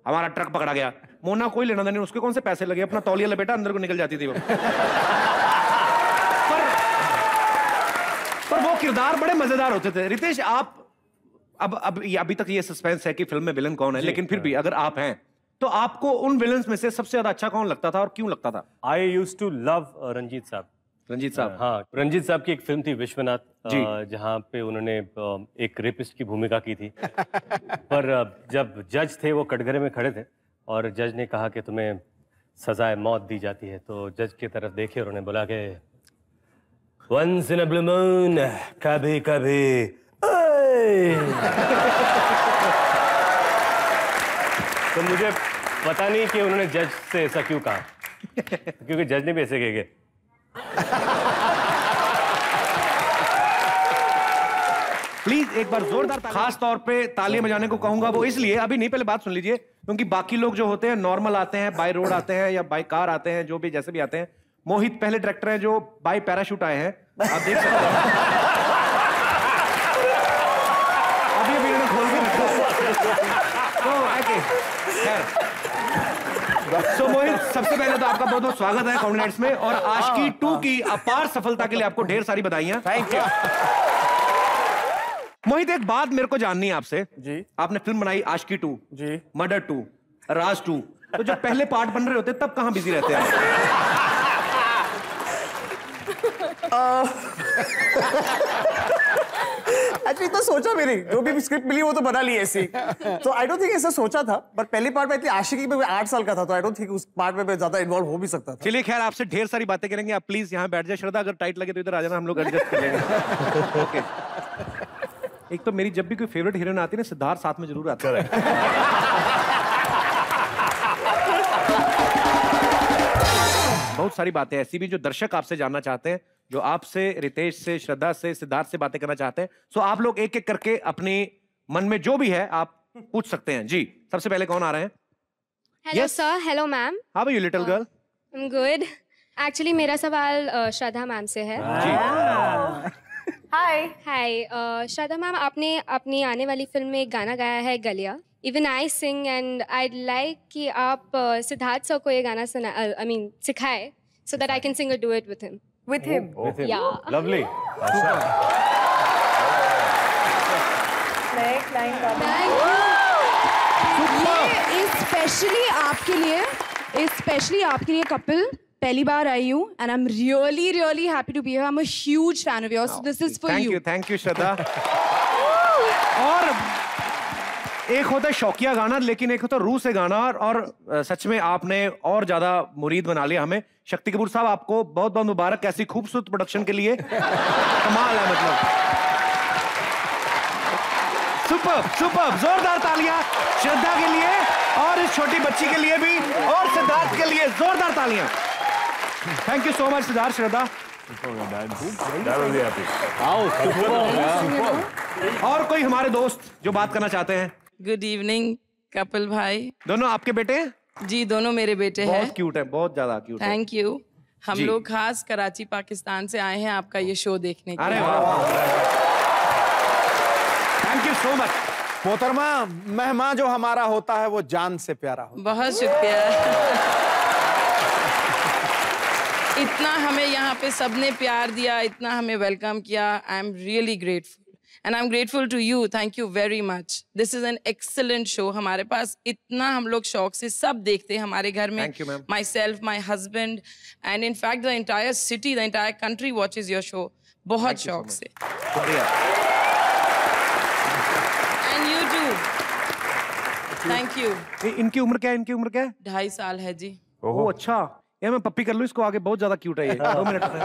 हमारा ट्रक पकड़ा गया, मोना कोई लेना देना, उसके कौन से पैसे लगे, अपना तौलिया लपेटा अंदर को निकल जाती थी वो। पर वो किरदार बड़े मजेदार होते थे। रितेश, आप अभी तक ये सस्पेंस है कि फिल्म में विलन कौन है, लेकिन फिर भी अगर आप हैं तो आपको उन विलन्स में से सबसे ज्यादा अच्छा कौन लगता था और क्यों लगता था? I used to love Ranjeet साहब। रंजीत साहब, हाँ, रंजीत साहब की एक फिल्म थी विश्वनाथ, जहाँ पे उन्होंने एक रेपिस्ट की भूमिका की थी। पर जब जज थे वो कटघरे में खड़े थे और जज ने कहा कि तुम्हें सजाए मौत दी जाती है, तो जज की तरफ देखे और उन्होंने बोला कि once in a blue moon, कभी कभी। तो मुझे पता नहीं कि उन्होंने जज से ऐसा क्यों कहा, क्योंकि जज ने भी ऐसे कहे। प्लीज एक बार जोरदार खास तौर पे तालियां बजाने को कहूंगा, वो इसलिए, अभी नहीं पहले बात सुन लीजिए, क्योंकि बाकी लोग जो होते हैं नॉर्मल आते हैं, बाय रोड आते हैं या बाय कार आते हैं, जो भी जैसे भी आते हैं। मोहित पहले डायरेक्टर हैं जो बाय पैराशूट आए हैं, आप देख सकते हैं। अभी अभी इन्होंने खोल के तो मोहित, सबसे पहले तो आपका बहुत बहुत स्वागत है कॉमेडी नाइट्स में, और आशिकी 2 की अपार सफलता के लिए आपको ढेर सारी बधाइयां। Thank you. मोहित, एक बात मेरे को जाननी है आपसे जी। आपने फिल्म बनाई आशिकी 2 जी, मर्डर 2, राज 2, तो जब पहले पार्ट बन रहे होते तब कहां बिजी रहते हैं? एक्चुअली तो सोचा मेरी जो भी स्क्रिप्ट मिली वो तो बना ली ऐसी, तो आई डोंट थिंक ऐसा सोचा था। पर पहली पार्ट में इतनी आशिकी में 8 साल का था, तो आई डोंट थिंक उस पार्ट में मैं ज्यादा इन्वॉल्व हो भी सकता था। चलिए खैर, आपसे ढेर सारी बातें करेंगे, आप प्लीज यहाँ बैठ जाए। श्रद्धा, अगर टाइट लगे तो इधर आ जाना, हम लोग एडजस्ट कर लेंगे। ओके। एक तो मेरी जब भी कोई फेवरेट हीरोइन आती है ना, सिद्धार्थ साथ में जरूर आता है। बहुत सारी बातें ऐसी भी जो दर्शक आपसे जानना चाहते हैं, जो आपसे, रितेश से, श्रद्धा से, सिद्धार्थ से बातें करना चाहते हैं। सो आप लोग एक एक करके अपने मन में जो भी है आप पूछ सकते हैं। जी, सबसे पहले कौन आ रहे हैं? Hello sir. Hello ma'am. How are you little girl? I am good. Actually मेरा सवाल श्रद्धा मैम से है। हाय। हाय श्रद्धा मैम, आपने अपनी आने वाली फिल्म में एक गाना गाया है गलिया। Even I sing and I'd like कि आप सिद्धार्थ सर को ये गाना सिखाए, so that I can sing a duet with him. With him? Yeah. Lovely. Specially आपके लिए कपिल पहली बार आई हूँ and I'm really really happy to be here. I'm a huge fan of yours. So this is for you. Thank you श्रद्धा। और एक होता है शौकिया गाना, लेकिन एक होता है रूह से गाना, और सच में आपने और ज्यादा मुरीद बना लिया हमें। शक्ति कपूर साहब, आपको बहुत बहुत मुबारक ऐसी खूबसूरत प्रोडक्शन के लिए। कमाल है, मतलब सुपर्ब सुपर्ब। जोरदार तालियां श्रद्धा के लिए और इस छोटी बच्ची के लिए भी, और सिद्धार्थ के लिए जोरदार तालियां। Thank you so much Siddharth, Shraddha. और कोई हमारे दोस्त जो बात करना चाहते हैं? गुड इवनिंग कपिल भाई। दोनों आपके बेटे हैं? जी, दोनों मेरे बेटे हैं। बहुत क्यूट है, बहुत ज्यादा क्यूट है। Thank you. हम लोग खास कराची पाकिस्तान से आए हैं आपका ये शो देखने के लिए। अरे वाह, थैंक यू सो मच। मोहतरमा, मेहमान जो हमारा होता है वो जान से प्यारा हो। बहुत शुक्रिया। इतना हमें यहाँ पे सबने प्यार दिया, इतना हमें वेलकम किया। I am really grateful and I am grateful to you. Thank you very much. This is an excellent show. हमारे पास इतना, हम लोग शौक से सब देखते हैं हमारे घर में। Myself, my husband and in fact the entire city, the entire country watches your show बहुत शौक से। And you too. Thank you. इनकी उम्र क्या है? इनकी उम्र क्या है? 2.5 साल है जी। ओह अच्छा, ये मैं पप्पी कर लूं इसको आगे, बहुत ज्यादा क्यूट है ये। 2 मिनट में।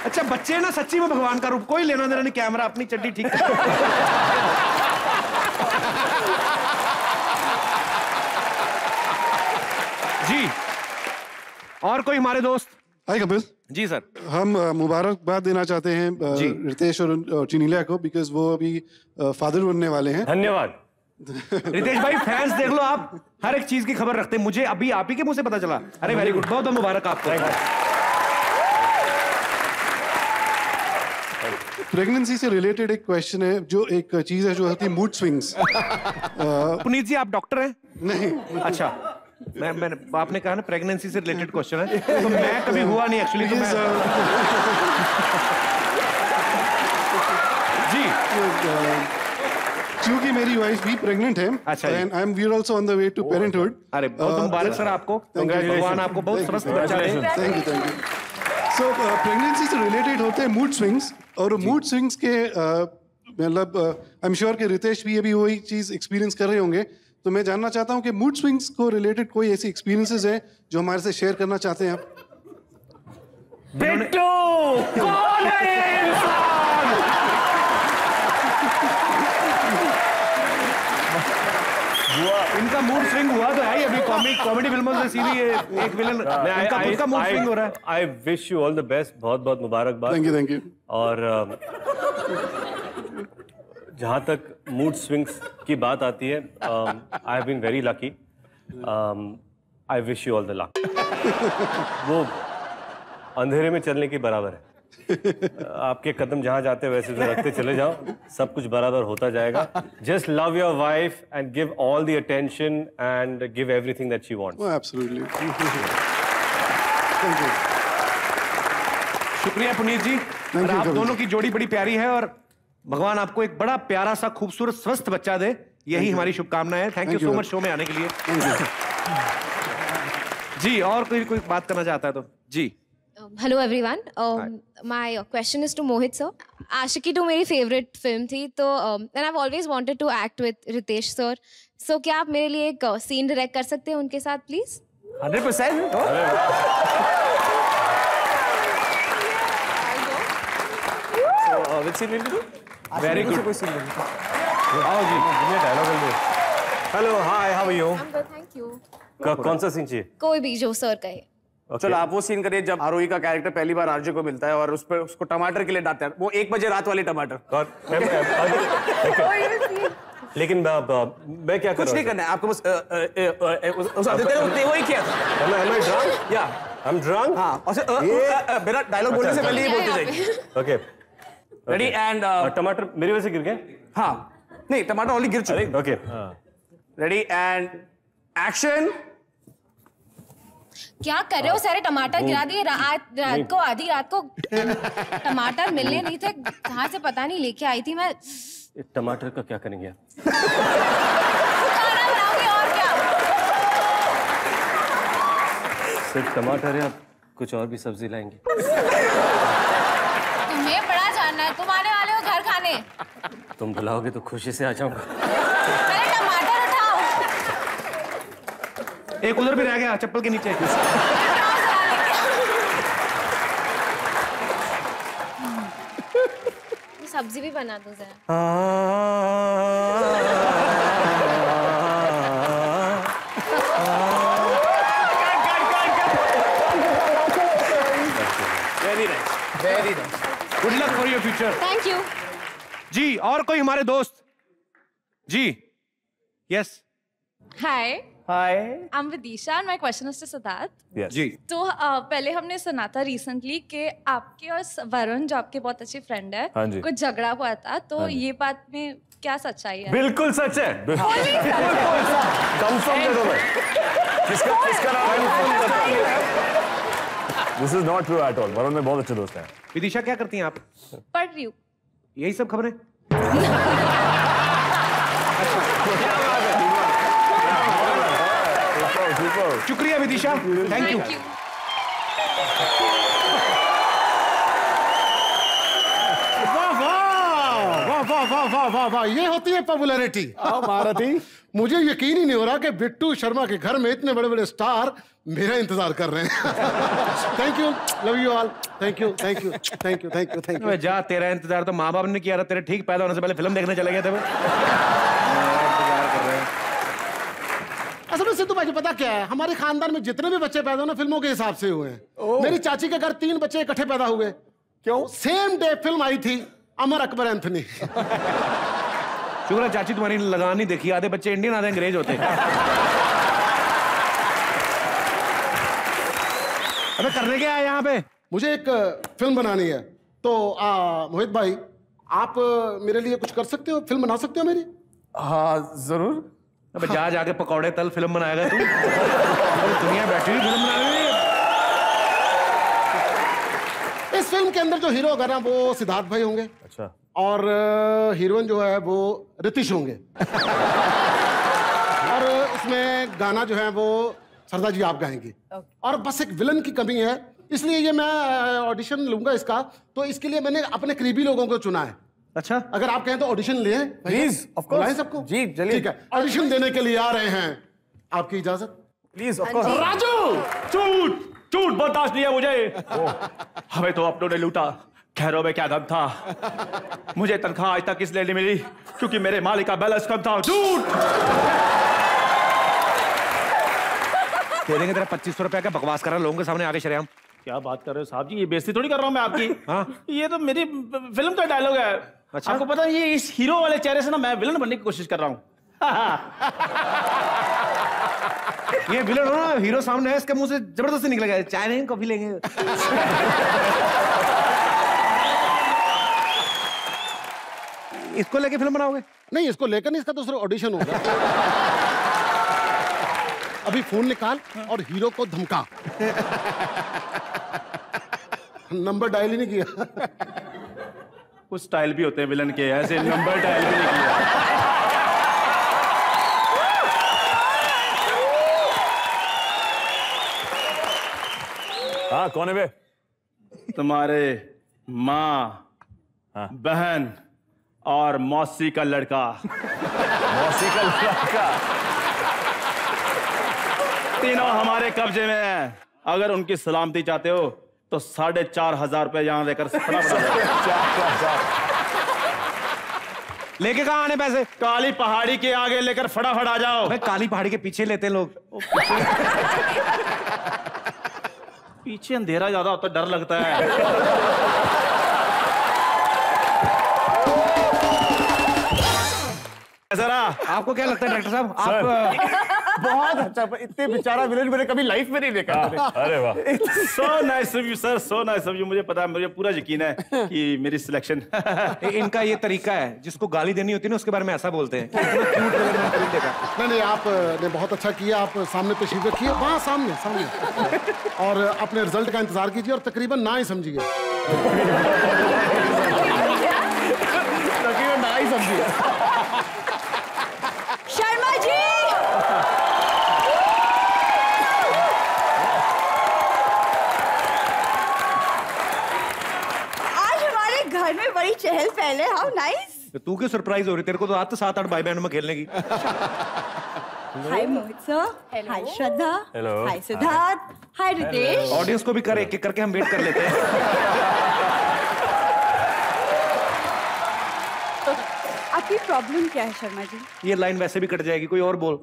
अच्छा, बच्चे ना सच्ची में भगवान का रूप, कोई लेना देना नहीं। कैमरा अपनी चड्डी ठीक कर। जी, और कोई हमारे दोस्त? हाय कपिल जी सर। हम मुबारकबाद देना चाहते हैं रितेश और चिनीला को, बिकॉज वो अभी फादर बनने वाले हैं। धन्यवाद रितेश भाई, फैंस देख लो, आप हर एक चीज की खबर रखते हैं। मुझे अभी आप ही के मुंह से पता चला। अरे वेरी गुड, बहुत बहुत मुबारक आपको। प्रेगनेंसी से रिलेटेड एक क्वेश्चन है, जो एक चीज है जो होती है मूड स्विंग्स। पुनीत जी, आप डॉक्टर हैं? नहीं। अच्छा, मैंने आपने कहा ना प्रेगनेंसी से रिलेटेड क्वेश्चन है, तो मैं कभी हुआ नहीं एक्चुअली। तो मैं जी, क्योंकि मेरी वाइफ भी प्रेग्नेंट है। अच्छा, and I am we are also on the way to parenthood. अरे बहुत मुबारक सर आपको। भगवान आपको बहुत स्वस्थ बच्चा दे। Thank you, thank you. So pregnancy से रिलेटेड होते हैं मूड स्विंग्स, और मूड स्विंग्स के मतलब आई एम श्योर कि रितेश भी अभी वही चीज एक्सपीरियंस कर रहे होंगे। तो मैं जानना चाहता हूँ कि मूड स्विंग्स को रिलेटेड कोई ऐसी एक्सपीरियंसेस है जो हमारे से शेयर करना चाहते हैं आप? बिट्टू, कौन है ये इंसान? इनका मूड स्विंग हुआ तो है ही अभी। कॉमेडी फिल्मों से सीधी एक विलन, इनका खुद का मूड स्विंग हो रहा है। I wish you all the best. बहुत बहुत मुबारकबाद। Thank you, thank you. और जहाँ तक मूड स्विंग्स की बात आती है, I have been very lucky. I wish you all the luck. वो अंधेरे में चलने के बराबर है। आपके कदम जहाँ जाते हैं वैसे तो रखते चले जाओ, सब कुछ बराबर होता जाएगा। Just love your wife and give all the attention and give everything that she wants. Absolutely. शुक्रिया पुनीत जी। और आप दोनों की जोड़ी बड़ी प्यारी है, और भगवान आपको एक बड़ा प्यारा सा खूबसूरत स्वस्थ बच्चा दे, यही हमारी शुभकामनाएं हैं। Thank you so much show में आने के लिए। जी, और कोई बात करना चाहता है तो जी। Hello everyone. My question is to Mohit sir. Aashiqui 2 मेरी favorite film थी, तो and I've always wanted to act with Ritesh sir. So क्या आप मेरे लिए एक scene direct कर सकते हैं उनके साथ please? 100%. So which scene will you do? Very good. कोई scene नहीं। आओ जी, ये डायलॉग बोलो। Hello, hi, how are you? I'm good, thank you. कौन सा सीन चाहिए? कोई भी जो सर कहे। चलो आप वो सीन करिए जब आरोही का कैरेक्टर पहली बार आरजे को मिलता है और उस पर उसको टमाटर के लिए डांटता है। वो 1 बजे रात वाले टमाटर। लेकिन मैं क्या कुछ नहीं करना है आपको, बस उस आदित्य ने वही किया था। I'm drunk? हाँ, और मेरा डायलॉग बोलने से पहले ही बोलते जाइए। ओके, रेडी एंड टमाटर मेरी वजह से गिर गए? हाँ, नहीं टमाटर ऑलरेडी गिर चुके। Okay, ready and action. क्या कर रहे हो? सारे टमाटर गिरा दिए रात को, आधी रात को टमाटर मिलने नहीं थे, कहाँ से पता नहीं लेके आई थी मैं। टमाटर का क्या करेंगे? खाना बनाओगे सिर्फ टमाटर या कुछ और भी सब्जी लाएंगे? तुम्हें बड़ा जानना है, तुम आने वाले हो घर खाने। तुम बुलाओगे तो खुशी से आ जाऊंगा। पहले टमाटर उठाओ। एक उधर भी रह गया चप्पल के नीचे। सब्जी भी बना दो जरा। Very nice. Good luck for your future. Thank you. जी और कोई हमारे दोस्त? जी yes. Hi hi I am Vidisha and my question is to Siddharth. जी तो पहले हमने सुना था रिसेंटली कि आपके और वरुण जो आपके बहुत अच्छे फ्रेंड है, हाँ जी। कुछ झगड़ा हुआ था, तो हाँ जी। ये बात में क्या सच्चाई है? बिल्कुल सच है। कंफर्म कर दो मैं। किसका नाम है? This is not true at all. Varun में बहुत अच्छे दोस्त हैं। विदिशा क्या करती हैं आप? पढ़ रही हूँ। यही सब खबरें? शुक्रिया विदिशा, थैंक यू। वाह वाह वाह वाह वाह वाह वाह, ये होती है पॉपुलैरिटी। महारथी, मुझे यकीन ही नहीं हो रहा कि बिट्टू शर्मा के घर में इतने बड़े बड़े स्टार मेरा इंतजार कर रहे हैं। Thank you, love you all. Thank you thank you thank you thank you thank you. जा, तेरा इंतजार तो माँ बाप ने किया था, तेरे ठीक पैदा होने से पहले फिल्म देखने चले गए थे वो। इंतजार कर रहे हैं। असल में सिद्धू भाई पता क्या है, हमारे खानदान में जितने भी बच्चे पैदा हुए फिल्मों के हिसाब से हुए हैं। मेरी चाची के घर 3 बच्चे इकट्ठे पैदा हुए। क्यों? सेम डे फिल्म आई थी अमर अकबर एंथनी। शुक्र है चाची तुम्हारी लगान नहीं देखी, आधे बच्चे इंडियन आधे अंग्रेज होते। अबे करने क्या है यहाँ पे? मुझे एक फिल्म बनानी है, तो मोहित भाई आप मेरे लिए कुछ कर सकते हो? फिल्म बना सकते हो मेरी? हाँ जरूर। अबे जा जाके पकौड़े तल फिल्म बनाएगा तू। दुनिया बैठी हुई फिल्म बनाने। इस फिल्म के अंदर जो हीरो होगा ना वो सिद्धार्थ भाई होंगे। अच्छा। और हीरोइन जो है वो रितिश होंगे। और इसमें गाना जो है वो सरदार जी आप गाएंगे। और बस एक विलन की कमी है, इसलिए ये मैं ऑडिशन लूंगा इसका, तो इसके लिए मैंने अपने करीबी लोगों को चुना है। अच्छा, अगर आप कहें तो ऑडिशन लिए प्लीज। Of course. बुलाएं सबको। जी चलिए। ठीक है, ऑडिशन देने के लिए आ रहे हैं, आपकी इजाजत? Please of course. राजू, झूठ झूठ बर्दाश्त नहीं है मुझे। हमें तो अपनों ने लूटा, खैरों में क्या दम था। मुझे तनख्वाह आज तक इसलिए नहीं मिली क्योंकि मेरे मालिक का बैलेंस कम था। झूठ। दे देंगे तेरा 2500 रुपया का, बकवास कर रहा है लोगों के सामने आगे शरेआम। क्या बात कर रहे हो साहब जी, ये बेइज्जती थोड़ी कर रहा हूँ मैं आपकी। हाँ? ये तो मेरी फिल्म का डायलॉग है। अच्छा? आपको पता है ये इस हीरो वाले चेहरे से ना मैं विलन बनने की कोशिश कर रहा हूँ। ये विलन हो ना, हीरो सामने है, इसके मुंह से जबरदस्ती निकलेगा, चाय नहीं कॉफी लेंगे। इसको लेके फिल्म बनाओगे? नहीं, इसको लेकर नहीं, इसका तो सिर्फ ऑडिशन होगा। अभी फोन निकाल और हीरो को धमका। नंबर डायल ही नहीं किया। कुछ स्टाइल भी होते हैं विलन के, ऐसे नंबर डायल भी नहीं किया। हाँ कौन है बे? तुम्हारे माँ, बहन और मौसी का लड़का। मौसी का लड़का? तीनों हमारे कब्जे में हैं। अगर उनकी सलामती चाहते हो तो 4,500 रुपए यहाँ लेकर लेके कहाँ आने पैसे? काली पहाड़ी के आगे लेकर फटाफट आ जाओ। भाई काली पहाड़ी के पीछे लेते हैं लोग। पीछे अंधेरा ज्यादा होता, डर लगता है। जरा आपको क्या लगता है डॉक्टर साहब? आप बहुत अच्छा, इतने बेचारा विलेन मैंने कभी लाइफ में नहीं देखा। अरे वाह, so nice of you sir, so nice of you. मुझे पता है, मुझे पूरा यकीन है कि मेरी सिलेक्शन। इनका ये तरीका है, जिसको गाली देनी होती है ना उसके बारे में ऐसा बोलते हैं। नहीं, आपने बहुत अच्छा किया। आप सामने तशरीफ रखिए, वहाँ सामने सामने, और अपने रिजल्ट का इंतजार कीजिए और तकरीबन ना ही समझिए। तकरीबन ना ही समझिए। शर्मा जी, पहले, हाउ नाइस। तू क्यों सरप्राइज हो रही? तेरे को तो आज तो 7-8 भाई बहन में खेलने की। हाय मोहित सर, हाय श्रद्धा, हेलो, हाय सिद्धार्थ, हाय रितेश। ऑडियंस को भी कर एक एक करके हम वेट कर लेते हैं। आपकी प्रॉब्लम क्या है शर्मा जी? ये लाइन वैसे भी कट जाएगी, कोई और बोल।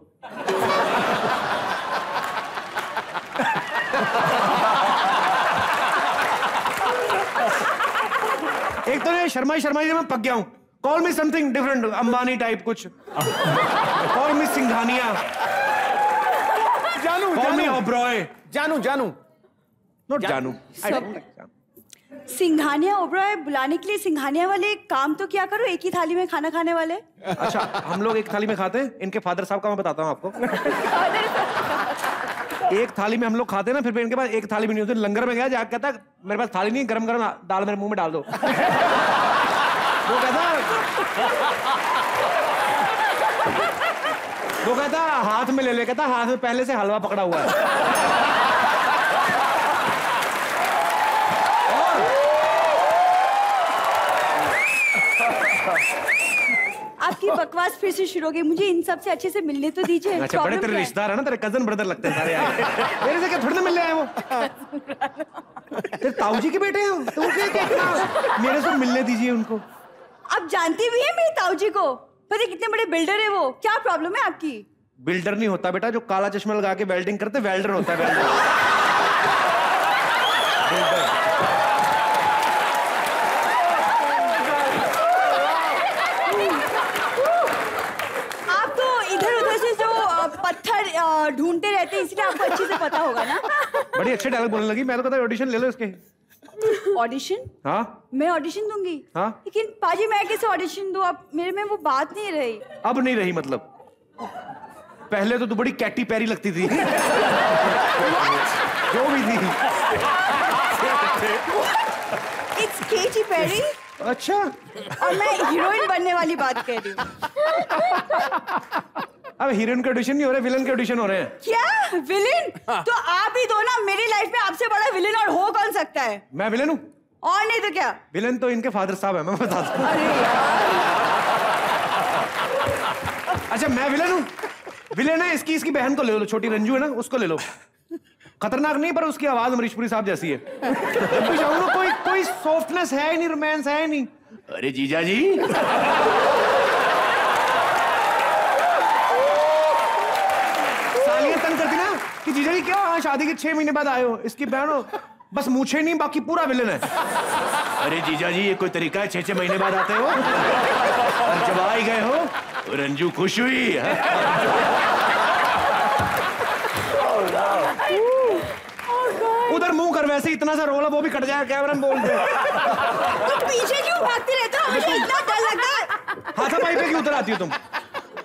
एक तो नहीं, शर्मा जी मैं पक गया हूं। Call me something different, Ambani type कुछ। Call me Singhania, call me Oberoi. जानू नॉट जानू। सिंघानिया ओबरॉय बुलाने के लिए सिंघानिया वाले काम तो क्या करो, एक ही थाली में खाना खाने वाले। अच्छा, हम लोग एक थाली में खाते हैं। इनके फादर साहब का मैं बताता हूँ आपको। एक थाली में हम लोग खाते हैं ना, फिर इनके पास एक थाली भी नहीं होती। लंगर में गया, जाके कहता मेरे पास थाली नहीं, गरम गरम दाल मेरे मुंह में डाल दो। वो कहता हाथ में ले ले, कहता हाथ में पहले से हलवा पकड़ा हुआ है। आपकी बकवास फिर से शुरू हो गई। मुझे इन सब से अच्छे से मिलने तो दीजिए। अच्छा, बड़े तेरे रिश्तेदार है ना, तेरे कजन ब्रदर लगते हैं सारे आए। मेरे से क्या थोड़ी ना मिलने आए वो? तेरे ताऊ जी के बेटे हैं तो मेरे से मिलने दीजिए उनको। आप जानती भी है मेरे ताऊ जी को? पता कितने बड़े बिल्डर है वो। क्या प्रॉब्लम है आपकी? बिल्डर नहीं होता बेटा, जो काला चश्मा लगा के वेल्डिंग करते, वेल्डर होता है। वेल्डर। आप तो इधर उधर से जो पत्थर ढूंढते रहते हैं, इसलिए आपको अच्छे से पता होगा ना। बड़ी अच्छे डायलॉग बोलने लगी। मैं तो कहता ऑडिशन ले लो इसके। ऑडिशन? हाँ, मैं ऑडिशन दूंगी। हाँ, लेकिन पाजी मैं कैसे ऑडिशन दूं? अब मेरे में वो बात नहीं रही। अब नहीं रही मतलब? पहले तो तू बड़ी कैटी पैरी लगती थी। जो भी थी। It's Katy Perry। अच्छा। और मैं हीरोइन बनने वाली बात कह रही हूँ। अब हीरोइन के ऑडिशन नहीं हो रहे, विलन के ऑडिशन हो रहे हैं। क्या विलेन? तो आप ही दो ना। मेरी लाइफ में आपसे बड़ा विलेन और हो कौन सकता है? मैं विलन हूँ? और नहीं तो क्या? विलन तो इनके फादर साहब है, मैं बता दूं। अच्छा, मैं विलन हूँ? विलेन है इसकी बहन को ले लो, छोटी रंजू है ना, उसको ले लो। खतरनाक नहीं, पर उसकी आवाज अमरीशपुरी साहब जैसी है। कोई सॉफ्टनेस है ही नहीं, रोमांस है ही नहीं। अरे जीजा जी। सालियां तंग करती ना कि जीजा जी क्या, हाँ शादी के 6 महीने बाद आए हो। इसकी बहन हो, बस मूछे नहीं, बाकी पूरा विलन है। अरे जीजा जी, ये कोई तरीका है? 6 महीने बाद आते हो और जब आ ही गए हो, रंजू खुश हुई। उधर मुंह कर, वैसे इतना सा रोल है, वो भी कट जाएगा कैमरा में। बोल दे। तुम पीछे क्यों भागती रहते हो? मुझे इतना डर लगता है। हाथापाई पे क्यों उतर आती हो तुम?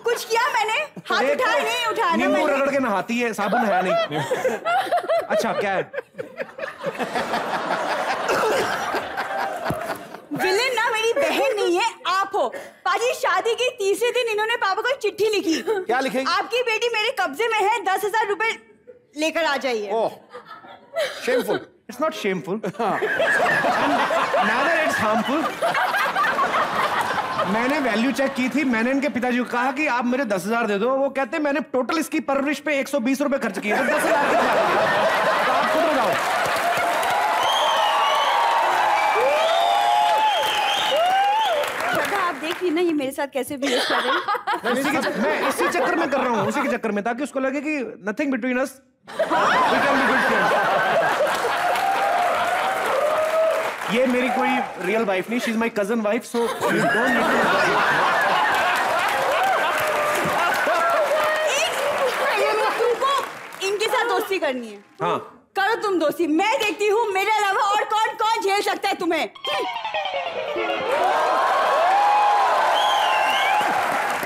कुछ किया मैंने? हाथ उठाया नहीं उठाया? नींबू रगड़ के नहाती है, साबुन है नहीं। अच्छा, क्या है? विलेन ना मेरी बहन नहीं है, आप हो। पाजी शादी के तीसरे दिन इन्होंने पापा को चिट्ठी लिखी। क्या लिखी? आपकी बेटी मेरे कब्जे में है, 10,000 रुपए लेकर आ जाइए। ओह, shameful. It's not shameful. Neither it's harmful. मैंने वैल्यू चेक की थी। मैंने इनके पिताजी को कहा कि आप मेरे 10,000 दे दो। वो कहते हैं मैंने टोटल इसकी परवरिश पे 120 रुपए खर्च किए, तो 10,000 तो आप खुद बताओ। आप देख ली ना ये मेरे साथ कैसे बिहेव कर रहे हैं। मैं इसी चक्कर में कर रहा हूँ, उसी के चक्कर में, ताकि उसको लगे कि nothing between us, we can be good friends. ये मेरी कोई रियल वाइफ नहीं, she is my cousin wife, so you don't need तुमको इनके साथ दोस्ती करनी है। हाँ, करो तुम दोस्ती। मैं देखती हूँ मेरे अलावा और कौन कौन झेल सकता है तुम्हें।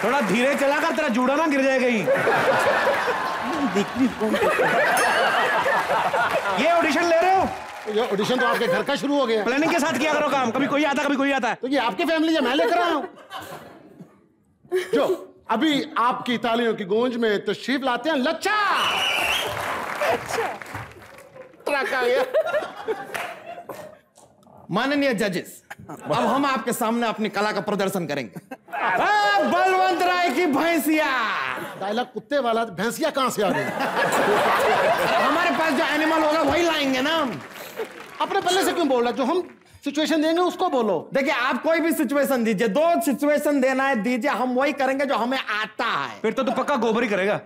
थोड़ा धीरे चला कर, तेरा जूड़ा ना गिर जाए कहीं। ये ऑडिशन ले रहे हो? ये ऑडिशन तो आपके घर का शुरू हो गया। प्लानिंग के साथ किया करो काम। कभी कोई आता, कभी कोई आता है। तो ये आपकी फैमिली है, मैं लेकर आया हूँ। जो अभी आपकी तालियों की गूंज में तशरीफ लाते हैं लच्चा। ट्रक आ गया। माननीय जजेस, अब हम आपके सामने अपनी कला का प्रदर्शन करेंगे। बलवंत राय की भैंसिया। डायलॉग कुत्ते वाला, भैंसिया कहां से आ गई? हमारे पास जो एनिमल होगा वही लाएंगे ना। अपने पहले से क्यों बोल रहा? जो हम सिचुएशन देंगे उसको बोलो। देखिए, आप कोई भी सिचुएशन दीजिए, 2 सिचुएशन देना है दीजिए, हम वही करेंगे जो हमें आता है। फिर तो तू पक्का गोबर ही करेगा।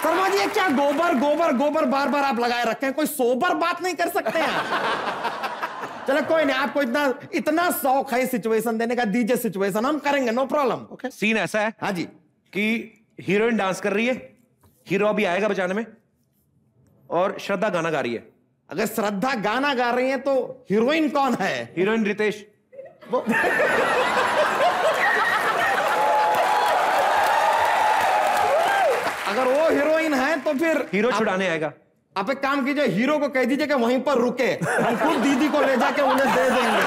शर्मा जी, क्या गोबर गोबर गोबर बार बार आप लगाए रखे हैं? कोई सोबर बात नहीं कर सकते हैं? चलो कोई नहीं, आपको इतना शौक है सिचुएशन देने का, दीजिए सिचुएशन, हम करेंगे, नो प्रॉब्लम। ओके, सीन ऐसा है हाँ जी कि हीरोइन डांस कर रही है, हीरो अभी आएगा बचाने में, और श्रद्धा गाना गा रही है। अगर श्रद्धा गाना गा रही है तो हीरोइन कौन है? हीरोइन रितेश। अगर वो हीरोइन है तो फिर हीरो छुड़ाने आएगा। आप एक काम कीजिए, हीरो को कह दीजिए कि वहीं पर रुके, हम खुद दीदी को ले जाके उन्हें दे देंगे।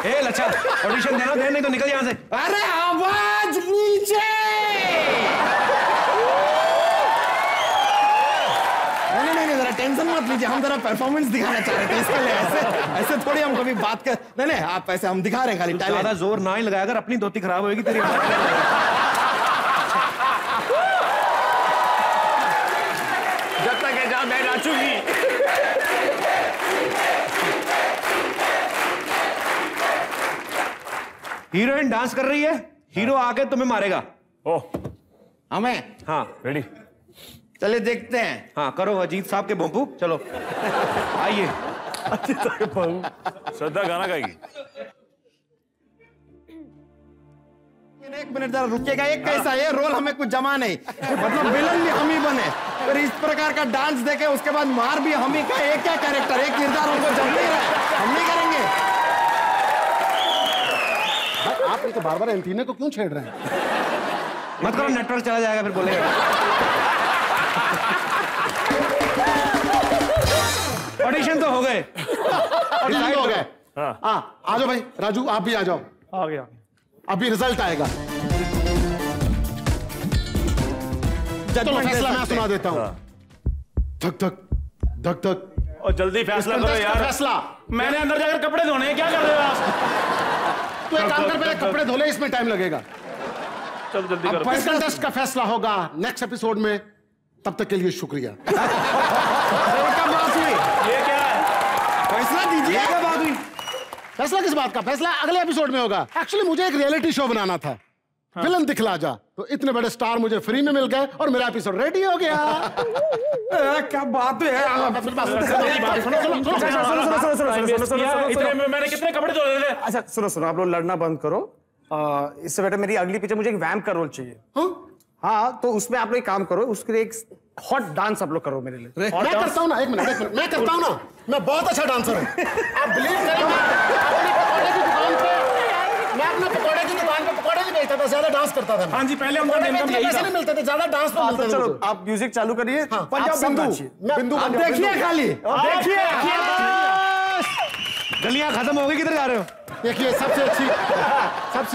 ए लच्छा, ऑडिशन देना दे, नहीं तो निकल यहां से। अरे आवाज नीचे। नहीं, जरा टेंशन मत लीजिए, हम जरा परफॉर्मेंस दिखाना चाह रहे थे, इसके लिए ऐसे थोड़ी हम कभी बात कर। नहीं, आप ऐसे, हम दिखा रहे हैं खाली। ज्यादा जोर ना ही लगाया, अगर अपनी धोती खराब होगी तेरी। जब तक है जहां मैं नाचूंगी। हीरोइन डांस कर रही है, हीरो आके तुम्हें मारेगा। ओह, हमें? हाँ, रेडी। चलिए देखते हैं। हाँ, करो अजीत साहब के बम्पू, चलो आइए। श्रद्धा गाना गाएगी। एक मिनट जरा रुकिएगा, एक कैसा ये रोल हमें कुछ जमा नहीं, मतलब विलन भी हम ही बने, फिर इस प्रकार का डांस देखे, उसके बाद मार भी हम ही का। एक क्या कैरेक्टर, एक किरदार हमको जम नहीं रहा है, हम नहीं करेंगे। आप तो बार-बार एंटीना को क्यों छेड़ रहे हैं? मत करो, नेटवर्क चला जाएगा फिर बोलेगा। ऑडिशन तो हो गए। ऑडिशन हो गए। हाँ, आ जाओ भाई, राजू आप भी आ जाओ। आ गया। अभी रिजल्ट आएगा। चलो फैसला मैं सुना देता हूँ। धक धक धक धक। और जल्दी फैसला करो यार। फैसला। मैंने अंदर जाकर कपड़े धोने हैं, क्या कर रहे हो आप? तो एक काम कर, पहले कपड़े धो ले, इसमें टाइम लगेगा। चलो जल्दी करो। पर्सनल टेस्ट का फैसला होगा नेक्स्ट एपिसोड में, तब तक के लिए शुक्रिया। ये क्या है? फैसला दीजिए। क्या बात हुई? फैसला किस बात का? फैसला अगले एपिसोड में होगा। एक्चुअली मुझे एक रियलिटी शो बनाना था, विलन दिखला जा, तो इतने बड़े स्टार मुझे फ्री में मिल गए और मेरा एपिसोड रेडी हो गया। क्या बात है? मैंने कितने कपड़े धो रहे थे? अच्छा सुनो, आप लोग लड़ना बंद करो। इससे बेटर मेरी अगली पिक्चर मुझे एक वैम्प का रोल चाहिए। हाँ, तो उसमें आप लोग एक काम करो, उसके लिए एक हॉट डांस आप लोग करो मेरे लिए। मैं करता हूँ ना, एक मिनट, मैं करता हूँ ना, मैं बहुत अच्छा डांसर हूँ। आप बिलीव करें, मैं अपने पकौड़े की दुकान पे पकौड़े नहीं बेचता था, ज्यादा डांस करता था। हाँ जी, पहले हमको पैसे नहीं मिलते थे, ज्यादा डांस पे मिलते थे। चलो आप म्यूजिक चालू करिए। बिंदु देखिए, खाली देखिए। गलियां खत्म हो गई, किधर जा रहे हो? देखिए, सबसे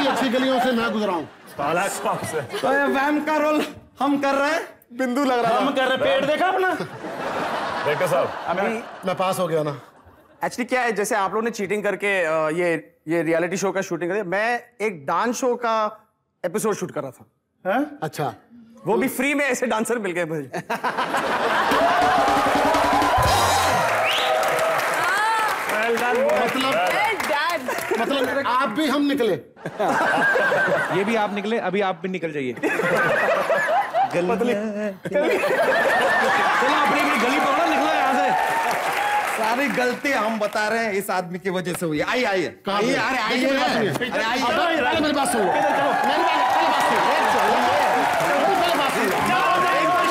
अच्छी गलियों से मैं गुजरा हूँ। तो ये वैम का रोल हम कर रहे हैं, बिंदु लग रहा है। हम कर रहे, पेट देखा अपना? डायरेक्टर साहब, अभी मैं पास हो गया ना। एक्चुअली क्या है, जैसे आप लोगों ने चीटिंग करके ये रियलिटी शो का शूटिंग करी, मैं एक डांस शो का एपिसोड शूट कर रहा था। अच्छा, वो भी फ्री में, ऐसे डांसर मिल गए मुझे। मतलब आप भी हम निकले। ये भी आप निकले, अभी आप भी निकल जाइए। चलो अपनी गली पकड़ो, निकलो यहाँ से। सारी गलती हम बता रहे हैं, इस आदमी की वजह से हुई है। आइए, अरे आइए, मेरी बात सुनो।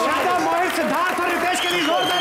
श्रद्धा, मोहित, सिद्धार्थ और रितेश के लिए जोरदार